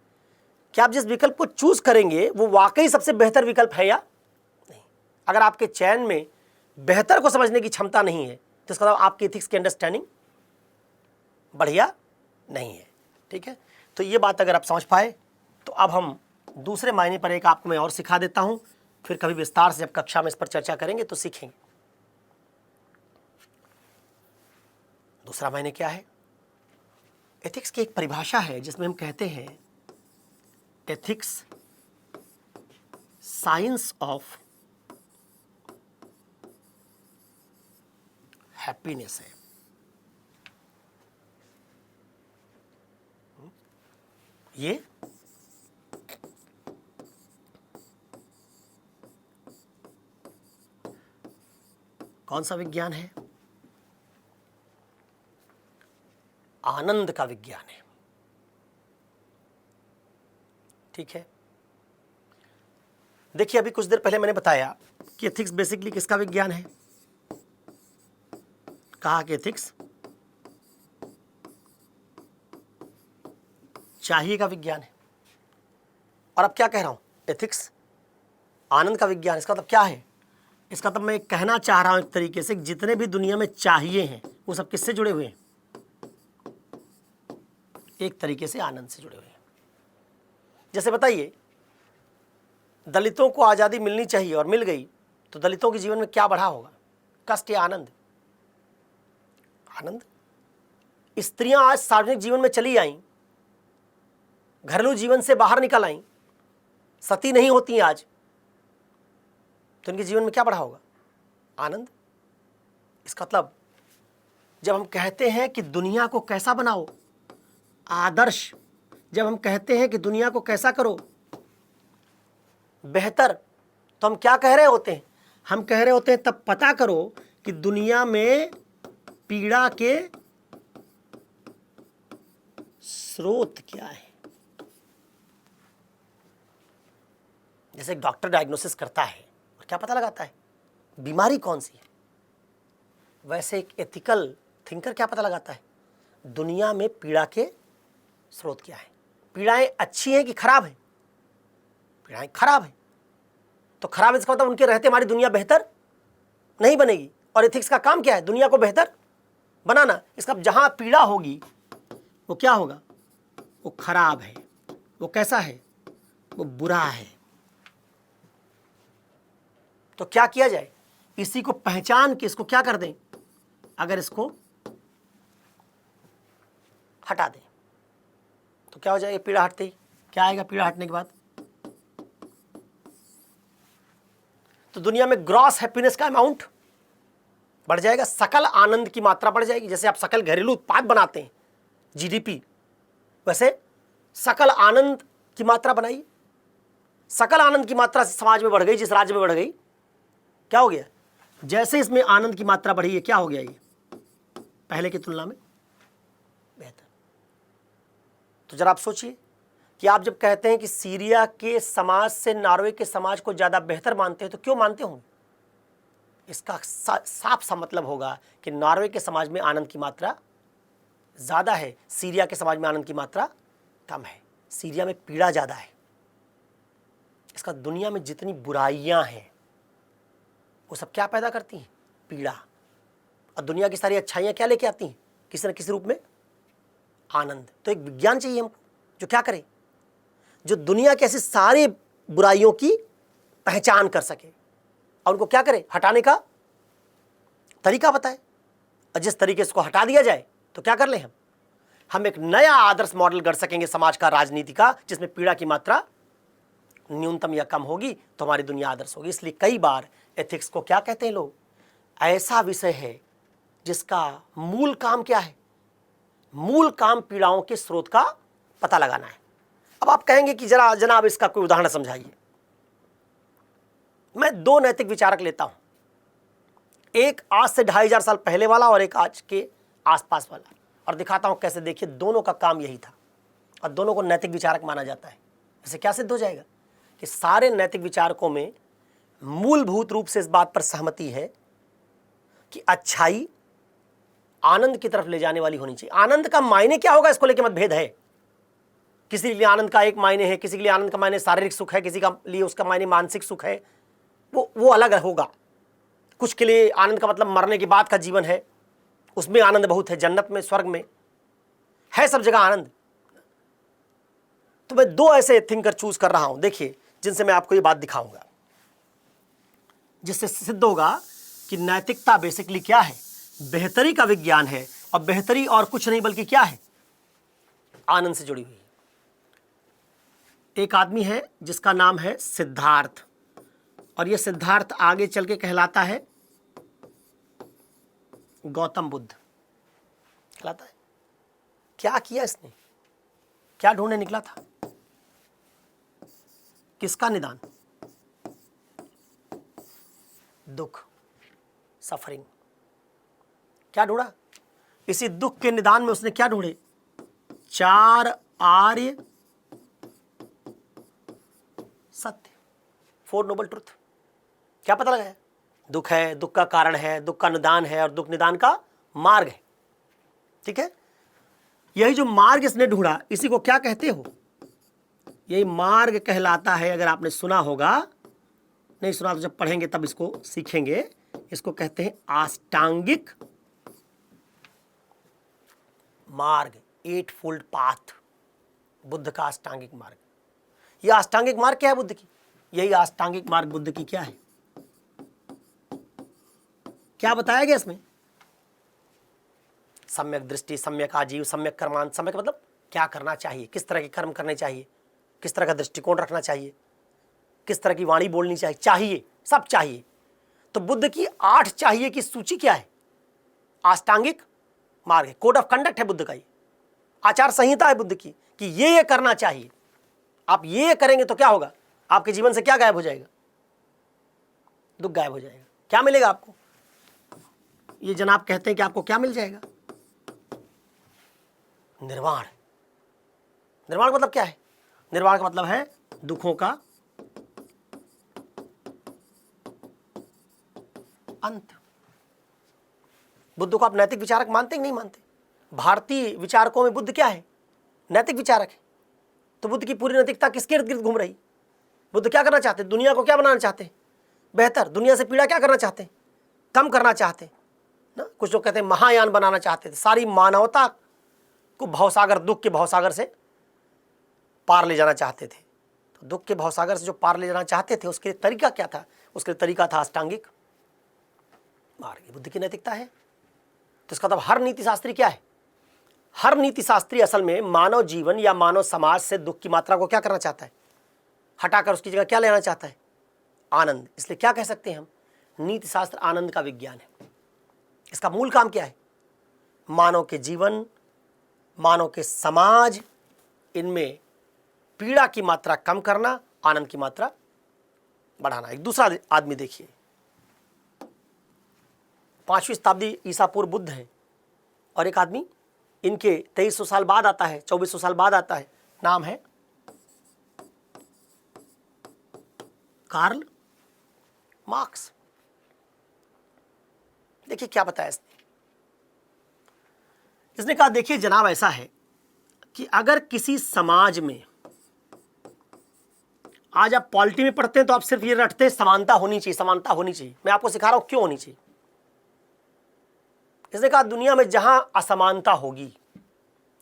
कि आप जिस विकल्प को चूज करेंगे वो वाकई सबसे बेहतर विकल्प है या नहीं। अगर आपके चयन में बेहतर को समझने की क्षमता नहीं है तो इसका मतलब आपकी एथिक्स की अंडरस्टैंडिंग बढ़िया नहीं है। ठीक है, तो ये बात अगर आप समझ पाए तो अब हम दूसरे मायने पर एक आपको मैं और सिखा देता हूं, फिर कभी विस्तार से जब कक्षा में इस पर चर्चा करेंगे तो सीखेंगे। दूसरा मायने क्या है, एथिक्स की एक परिभाषा है जिसमें हम कहते हैं एथिक्स साइंस ऑफ हैप्पीनेस है। ये कौन सा विज्ञान है, आनंद का विज्ञान है। ठीक है, देखिए अभी कुछ देर पहले मैंने बताया कि एथिक्स बेसिकली किसका विज्ञान है, कहा कि एथिक्स चाहिए का विज्ञान है। और अब क्या कह रहा हूं, एथिक्स आनंद का विज्ञान। इसका मतलब क्या है, इसका मतलब मैं कहना चाह रहा हूं एक तरीके से जितने भी दुनिया में चाहिए हैं वो सब किससे जुड़े हुए हैं, एक तरीके से आनंद से जुड़े हुए हैं। जैसे बताइए, दलितों को आज़ादी मिलनी चाहिए और मिल गई तो दलितों के जीवन में क्या बढ़ा होगा, कष्ट या आनंद? आनंद। स्त्रियां आज सार्वजनिक जीवन में चली आईं, घरेलू जीवन से बाहर निकल आईं, सती नहीं होती आज, तो इनके जीवन में क्या बढ़ा होगा? आनंद। इसका मतलब जब हम कहते हैं कि दुनिया को कैसा बनाओ, आदर्श, जब हम कहते हैं कि दुनिया को कैसा करो बेहतर, तो हम क्या कह रहे होते हैं? हम कह रहे होते हैं तब पता करो कि दुनिया में पीड़ा के स्रोत क्या है। जैसे एक डॉक्टर डायग्नोसिस करता है और क्या पता लगाता है बीमारी कौन सी है, वैसे एक एथिकल थिंकर क्या पता लगाता है दुनिया में पीड़ा के स्रोत क्या है। पीड़ाएं अच्छी हैं कि खराब है? पीड़ाएं खराब है, तो खराब इसका मतलब उनके रहते हमारी दुनिया बेहतर नहीं बनेगी। और एथिक्स का काम क्या है? दुनिया को बेहतर बनाना। इसका जहां पीड़ा होगी वो क्या होगा? वो खराब है। वो कैसा है? वो बुरा है। तो क्या किया जाए? इसी को पहचान के इसको क्या कर दें? अगर इसको हटा दें तो क्या हो जाएगा? पीड़ा हटते ही क्या आएगा? पीड़ा हटने के बाद तो दुनिया में ग्रॉस हैप्पीनेस का अमाउंट बढ़ जाएगा, सकल आनंद की मात्रा बढ़ जाएगी। जैसे आप सकल घरेलू उत्पाद बनाते हैं जीडीपी, वैसे सकल आनंद की मात्रा बनाइए। सकल आनंद की मात्रा समाज में बढ़ गई, जिस राज्य में बढ़ गई, क्या हो गया? जैसे इसमें आनंद की मात्रा बढ़ी है, क्या हो गया? ये पहले की तुलना में बेहतर। तो जरा आप सोचिए कि आप जब कहते हैं कि सीरिया के समाज से नॉर्वे के समाज को ज्यादा बेहतर मानते हैं, तो क्यों मानते होंगे? इसका साफ सा मतलब होगा कि नॉर्वे के समाज में आनंद की मात्रा ज्यादा है, सीरिया के समाज में आनंद की मात्रा कम है। सीरिया में पीड़ा ज्यादा है। इसका दुनिया में जितनी बुराइयां हैं वो सब क्या पैदा करती हैं? पीड़ा। और दुनिया की सारी अच्छाइयां क्या लेके आती हैं? किसी न किसी रूप में आनंद। तो एक विज्ञान चाहिए हमको जो क्या करे, जो दुनिया की ऐसी सारी बुराइयों की पहचान कर सके और उनको क्या करे? हटाने का तरीका बताए। और जिस तरीके से इसको हटा दिया जाए तो क्या कर लें हम एक नया आदर्श मॉडल कर सकेंगे समाज का, राजनीति का, जिसमें पीड़ा की मात्रा न्यूनतम या कम होगी, तो हमारी दुनिया आदर्श होगी। इसलिए कई बार एथिक्स को क्या कहते हैं लोग? ऐसा विषय है जिसका मूल काम क्या है? मूल काम पीड़ाओं के स्रोत का पता लगाना है। अब आप कहेंगे कि जरा जनाब इसका कोई उदाहरण समझाइए। मैं दो नैतिक विचारक लेता हूं, एक आज से 2500 साल पहले वाला और एक आज के आसपास वाला, और दिखाता हूं कैसे। देखिए, दोनों का काम यही था और दोनों को नैतिक विचारक माना जाता है। इससे क्या सिद्ध हो जाएगा कि सारे नैतिक विचारकों में मूलभूत रूप से इस बात पर सहमति है कि अच्छाई आनंद की तरफ ले जाने वाली होनी चाहिए। आनंद का मायने क्या होगा, इसको लेकर मतभेद है। किसी के लिए आनंद का एक मायने है, किसी के लिए आनंद का मायने शारीरिक सुख है, किसी का लिए उसका मायने मानसिक सुख है, वो अलग होगा। कुछ के लिए आनंद का मतलब मरने के बाद का जीवन है, उसमें आनंद बहुत है, जन्नत में, स्वर्ग में है, सब जगह आनंद। तो मैं दो ऐसे थिंकर चूज कर रहा हूं, देखिए, जिनसे मैं आपको ये बात दिखाऊंगा, जिससे सिद्ध होगा कि नैतिकता बेसिकली क्या है? बेहतरी का विज्ञान है, और बेहतरी और कुछ नहीं बल्कि क्या है? आनंद से जुड़ी हुई। एक आदमी है जिसका नाम है सिद्धार्थ, और यह सिद्धार्थ आगे चल के कहलाता है गौतम बुद्ध कहलाता है। क्या किया इसने? क्या ढूंढने निकला था? किसका निदान? दुख, सफरिंग। क्या ढूंढा? इसी दुख के निदान में उसने क्या ढूंढे? 4 आर्य सत्य, 4 नोबल ट्रुथ। क्या पता लगाया? दुख है, दुख का कारण है, दुख का निदान है, और दुख निदान का मार्ग है। ठीक है, यही जो मार्ग इसने ढूंढा, इसी को क्या कहते हो? यही मार्ग कहलाता है। अगर आपने सुना होगा, नहीं सुना तो जब पढ़ेंगे तब इसको सीखेंगे। इसको कहते हैं अष्टांगिक मार्ग, 8 फोल्ड पाथ, बुद्ध का अष्टांगिक मार्ग। यह अष्टांगिक मार्ग क्या है बुद्ध की? यही अष्टांगिक मार्ग बुद्ध की क्या है? क्या बताया गया इसमें? सम्यक दृष्टि, सम्यक आजीव, सम्यक कर्मांत। सम्यक मतलब क्या करना चाहिए, किस तरह के कर्म करने चाहिए, किस तरह का दृष्टिकोण रखना चाहिए, किस तरह की वाणी बोलनी चाहिए, चाहिए, सब चाहिए। तो बुद्ध की 8 चाहिए की सूची क्या है? अष्टांगिक मार्ग है, कोड ऑफ कंडक्ट है बुद्ध का, ये आचार संहिता है बुद्ध की कि ये करना चाहिए। आप ये करेंगे तो क्या होगा? आपके जीवन से क्या गायब हो जाएगा? दुख गायब हो जाएगा। क्या मिलेगा आपको? ये जनाब कहते हैं कि आपको क्या मिल जाएगा? निर्वाण। निर्वाण मतलब क्या है? निर्वाण का मतलब है दुखों का अंत। बुद्ध को आप नैतिक विचारक मानते कि नहीं मानते? भारतीय विचारकों में बुद्ध क्या है? नैतिक विचारक है। तो बुद्ध की पूरी नैतिकता किसके इर्द गिर्द घूम रही? बुद्ध क्या करना चाहते? दुनिया को क्या बनाना चाहते? बेहतर। दुनिया से पीड़ा क्या करना चाहते? कम करना चाहते ना। कुछ लोग कहते हैं महायान बनाना चाहते थे, सारी मानवता को भवसागर, दुख के भवसागर से पार ले जाना चाहते थे। तो दुख के भवसागर से जो पार ले जाना चाहते थे, उसके तरीका क्या था? उसके तरीका था अष्टांगिक मार्ग। बुद्ध की नैतिकता है। तो इसका मतलब हर नीति शास्त्री क्या है? हर नीति शास्त्री असल में मानव जीवन या मानव समाज से दुख की मात्रा को क्या करना चाहता है? हटाकर उसकी जगह क्या लेना चाहता है? आनंद। इसलिए क्या कह सकते हैं हम? नीति शास्त्र आनंद का विज्ञान है। इसका मूल काम क्या है? मानव के जीवन, मानव के समाज, इनमें पीड़ा की मात्रा कम करना, आनंद की मात्रा बढ़ाना। एक दूसरा आदमी देखिए, 5वीं शताब्दी ईसा पूर्व बुद्ध है, और एक आदमी इनके 2300 साल बाद आता है, 2400 साल बाद आता है। नाम है कार्ल मार्क्स। देखिए क्या बताया इसने। इसने कहा देखिए जनाब, ऐसा है कि अगर किसी समाज में, आज आप पॉलिटी में पढ़ते हैं तो आप सिर्फ ये रटते हैं समानता होनी चाहिए, समानता होनी चाहिए। मैं आपको सिखा रहा हूं क्यों होनी चाहिए। इसने कहा दुनिया में जहां असमानता होगी,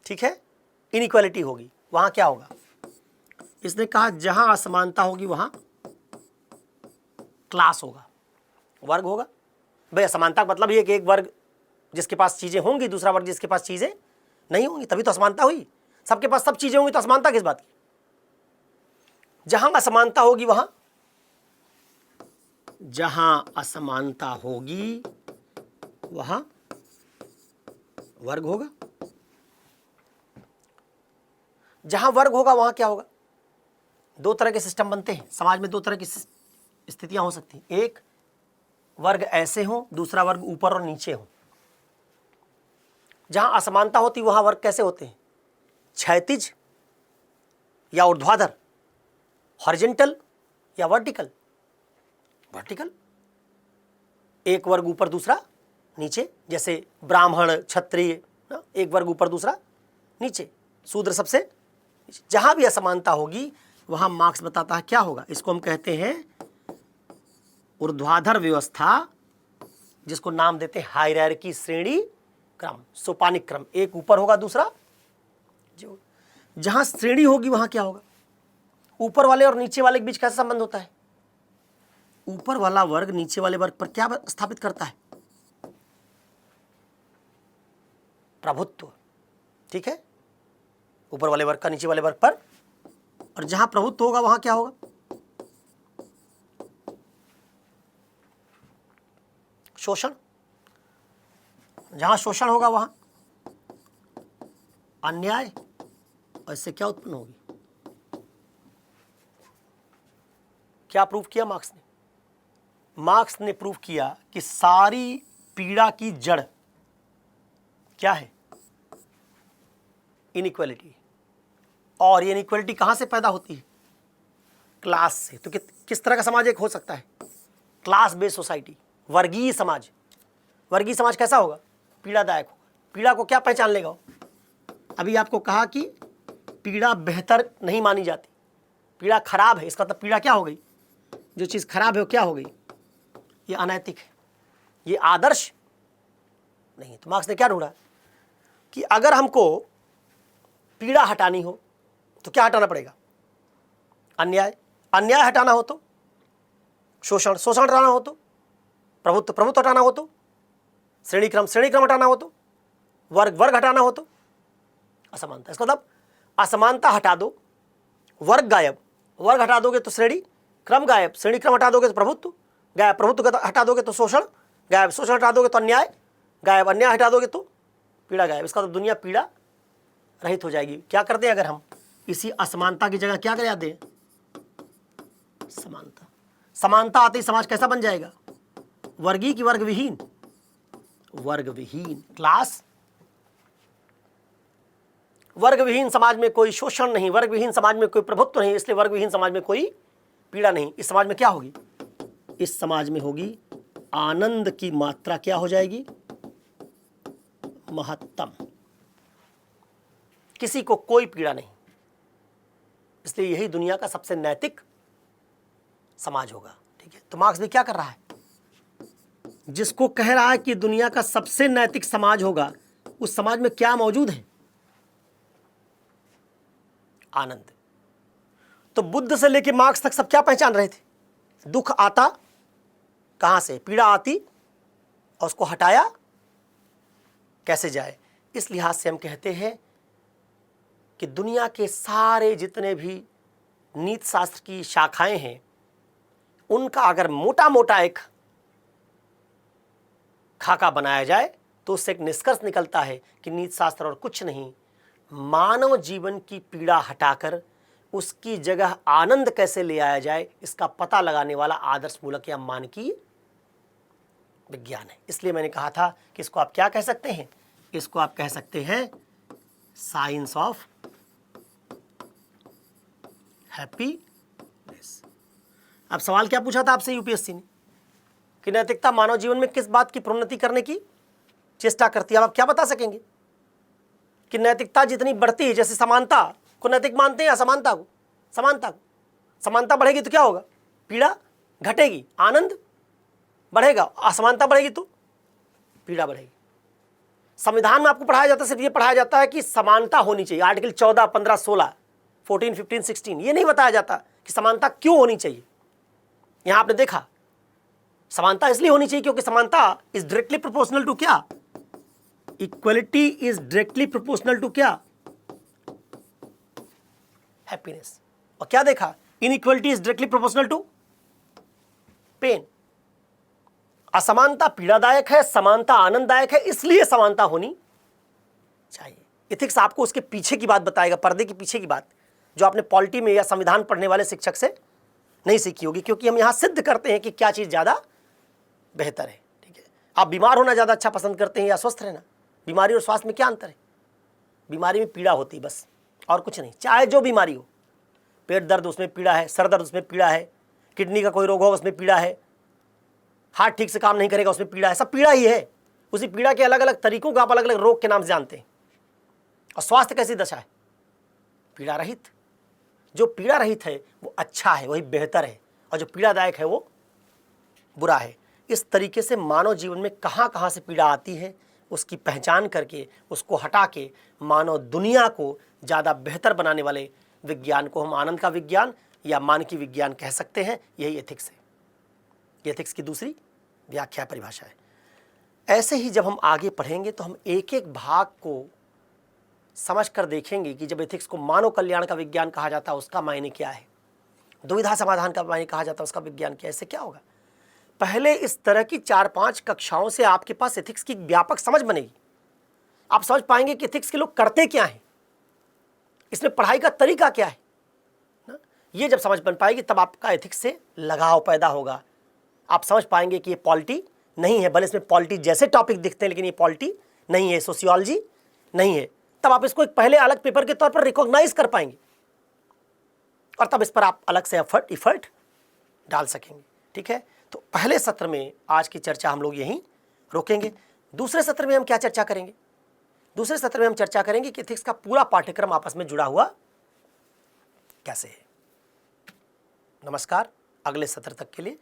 ठीक है, इनइक्वालिटी होगी, वहां क्या होगा? इसने कहा जहां असमानता होगी वहां क्लास होगा, वर्ग होगा। भाई असमानता का मतलब ये कि एक वर्ग जिसके पास चीजें होंगी, दूसरा वर्ग जिसके पास चीजें नहीं होंगी, तभी तो असमानता हुई। सबके पास सब चीजें होंगी तो असमानता किस बात की? जहां असमानता होगी वहां, जहां असमानता होगी वहां वर्ग होगा। जहां वर्ग होगा वहां क्या होगा? 2 तरह के सिस्टम बनते हैं समाज में। 2 तरह की स्थितियां हो सकती हैं। एक वर्ग ऐसे हो, दूसरा वर्ग ऊपर और नीचे हो। जहां असमानता होती वहां वर्ग कैसे होते हैं? क्षैतिज या ऊर्ध्वाधर, हॉरिजॉन्टल या वर्टिकल? वर्टिकल। एक वर्ग ऊपर दूसरा नीचे, जैसे ब्राह्मण क्षत्रिय, एक वर्ग ऊपर दूसरा नीचे, शूद्र सबसे नीचे। जहां भी असमानता होगी वहां मार्क्स बताता है क्या होगा। इसको हम कहते हैं ऊर्ध्वाधर व्यवस्था, जिसको नाम देते हैं हायरार्की, श्रेणी क्रम, सोपानिक क्रम। एक ऊपर होगा दूसरा जो। जहां श्रेणी होगी वहां क्या होगा? ऊपर वाले और नीचे वाले के बीच कैसा संबंध होता है? ऊपर वाला वर्ग नीचे वाले वर्ग पर क्या स्थापित करता है? प्रभुत्व। ठीक है, ऊपर वाले वर्ग का नीचे वाले वर्ग पर। और जहां प्रभुत्व होगा वहां क्या होगा? शोषण। जहां शोषण होगा वहां अन्याय। और इससे क्या उत्पन्न होगी? क्या प्रूफ किया मार्क्स ने? मार्क्स ने प्रूफ किया कि सारी पीड़ा की जड़ क्या है? इनइक्वालिटी। और ये इनइक्वालिटी कहां से पैदा होती है? क्लास से। तो किस तरह का समाज एक हो सकता है? क्लास बेस्ड सोसाइटी, वर्गीय समाज। वर्गीय समाज कैसा होगा? पीड़ादायक होगा। पीड़ा को क्या पहचान लेगा? अभी आपको कहा कि पीड़ा बेहतर नहीं मानी जाती, पीड़ा खराब है। इसका मतलब पीड़ा क्या हो गई? जो चीज़ खराब है वो क्या हो गई? ये अनैतिक है, ये आदर्श नहीं है। तो मार्क्स ने क्या ढूंढा कि अगर हमको पीड़ा हटानी हो तो क्या हटाना पड़ेगा? अन्याय। अन्याय हटाना हो तो शोषण। शोषण हटाना हो तो प्रभुत्व। प्रभुत्व हटाना हो तो श्रेणी क्रम। श्रेणी क्रम हटाना हो तो वर्ग वर्ग हटाना हो तो असमानता। इसका मतलब असमानता हटा दो, वर्ग गायब, वर्ग हटा दोगे तो श्रेणी क्रम गायब, श्रेणी क्रम हटा दोगे तो प्रभुत्व गायब, प्रभुत्व हटा दोगे तो शोषण गायब, शोषण हटा दोगे तो अन्याय गायब, अन्याय हटा दोगे तो पीड़ा गायब। इसका मतलब दुनिया पीड़ा रहित हो जाएगी। क्या कर दें अगर हम इसी असमानता की जगह क्या कर दें, समानता। समानता आते ही समाज कैसा बन जाएगा, वर्गीय की वर्ग विहीन, वर्ग विहीन क्लास, वर्ग विहीन समाज में कोई शोषण नहीं, वर्ग विहीन समाज में कोई प्रभुत्व नहीं, इसलिए वर्ग विहीन समाज में कोई पीड़ा नहीं। इस समाज में क्या होगी, इस समाज में होगी आनंद की मात्रा क्या हो जाएगी, महत्तम, किसी को कोई पीड़ा नहीं। इसलिए यही दुनिया का सबसे नैतिक समाज होगा। ठीक है, तो मार्क्स भी क्या कर रहा है, जिसको कह रहा है कि दुनिया का सबसे नैतिक समाज होगा, उस समाज में क्या मौजूद है, आनंद। तो बुद्ध से लेकर मार्क्स तक सब क्या पहचान रहे थे, दुख आता कहां से, पीड़ा आती और उसको हटाया कैसे जाए। इस लिहाज से हम कहते हैं कि दुनिया के सारे जितने भी नीति शास्त्र की शाखाएं हैं, उनका अगर मोटा मोटा एक खाका बनाया जाए तो उससे एक निष्कर्ष निकलता है कि नीति शास्त्र और कुछ नहीं, मानव जीवन की पीड़ा हटाकर उसकी जगह आनंद कैसे ले आया जाए, इसका पता लगाने वाला आदर्श मूलक या मानकीय विज्ञान है। इसलिए मैंने कहा था कि इसको आप क्या कह सकते हैं, इसको आप कह सकते हैं साइंस ऑफ हैप्पीनेस। अब सवाल क्या पूछा था आपसे यूपीएससी ने कि नैतिकता मानव जीवन में किस बात की प्रोन्नति करने की चेष्टा करती है। अब आप क्या बता सकेंगे कि नैतिकता जितनी बढ़ती है, जैसे समानता को नैतिक मानते हैं या समानता को, समानता को, समानता बढ़ेगी तो क्या होगा, पीड़ा घटेगी, आनंद बढ़ेगा, असमानता बढ़ेगी तो पीड़ा बढ़ेगी। संविधान में आपको पढ़ाया जाता है, सिर्फ ये पढ़ाया जाता है कि समानता होनी चाहिए, आर्टिकल 14, 15, 16, 14, 15, 16, ये नहीं बताया जाता कि समानता क्यों होनी चाहिए। यहां आपने देखा समानता इसलिए होनी चाहिए क्योंकि समानता इज डायरेक्टली प्रोपोर्शनल टू क्या, equality is directly proportional to क्या, हैप्पीनेस। और क्या देखा, inequality is directly proportional to pain. असमानता पीड़ादायक है, समानता आनंददायक है, इसलिए समानता होनी चाहिए। इथिक्स आपको उसके पीछे की बात बताएगा, पर्दे के पीछे की बात, जो आपने पॉलिटी में या संविधान पढ़ने वाले शिक्षक से नहीं सीखी होगी, क्योंकि हम यहां सिद्ध करते हैं कि क्या चीज ज्यादा बेहतर है। ठीक है, आप बीमार होना ज्यादा अच्छा पसंद करते हैं या स्वस्थ रहना, बीमारी और स्वास्थ्य में क्या अंतर है, बीमारी में पीड़ा होती है बस, और कुछ नहीं, चाहे जो बीमारी हो, पेट दर्द उसमें पीड़ा है, सर दर्द उसमें पीड़ा है, किडनी का कोई रोग हो उसमें पीड़ा है, हार्ट ठीक से काम नहीं करेगा उसमें पीड़ा है, सब पीड़ा ही है। उसी पीड़ा के अलग अलग तरीकों को आप अलग अलग रोग के नाम से जानते हैं। और स्वास्थ्य कैसी दशा है, पीड़ा रहित। जो पीड़ा रहित है वो अच्छा है, वही बेहतर है, और जो पीड़ादायक है वो बुरा है। इस तरीके से मानव जीवन में कहाँ कहाँ से पीड़ा आती है उसकी पहचान करके उसको हटा के मानव दुनिया को ज़्यादा बेहतर बनाने वाले विज्ञान को हम आनंद का विज्ञान या मानकीय विज्ञान कह सकते हैं। यही एथिक्स है, ये एथिक्स की दूसरी व्याख्या परिभाषा है। ऐसे ही जब हम आगे पढ़ेंगे तो हम एक एक भाग को समझ कर देखेंगे कि जब एथिक्स को मानव कल्याण का विज्ञान कहा जाता है उसका मायने क्या है, दुविधा समाधान का मायने कहा जाता है उसका विज्ञान क्या है। इससे क्या होगा, पहले इस तरह की 4-5 कक्षाओं से आपके पास एथिक्स की व्यापक समझ बनेगी। आप समझ पाएंगे कि एथिक्स के लोग करते क्या हैं, इसमें पढ़ाई का तरीका क्या है ना? ये जब समझ बन पाएगी तब आपका एथिक्स से लगाव पैदा होगा। आप समझ पाएंगे कि ये पॉलिटी नहीं है, भले इसमें पॉलिटी जैसे टॉपिक दिखते हैं लेकिन ये पॉलिटी नहीं है, सोशियोलॉजी नहीं है। तब आप इसको एक पहले अलग पेपर के तौर पर रिकॉग्नाइज कर पाएंगे और तब इस पर आप अलग से इफर्ट डाल सकेंगे। ठीक है, तो पहले सत्र में आज की चर्चा हम लोग यहीं रोकेंगे। दूसरे सत्र में हम क्या चर्चा करेंगे, दूसरे सत्र में हम चर्चा करेंगे कि एथिक्स का पूरा पाठ्यक्रम आपस में जुड़ा हुआ कैसे है। नमस्कार, अगले सत्र तक के लिए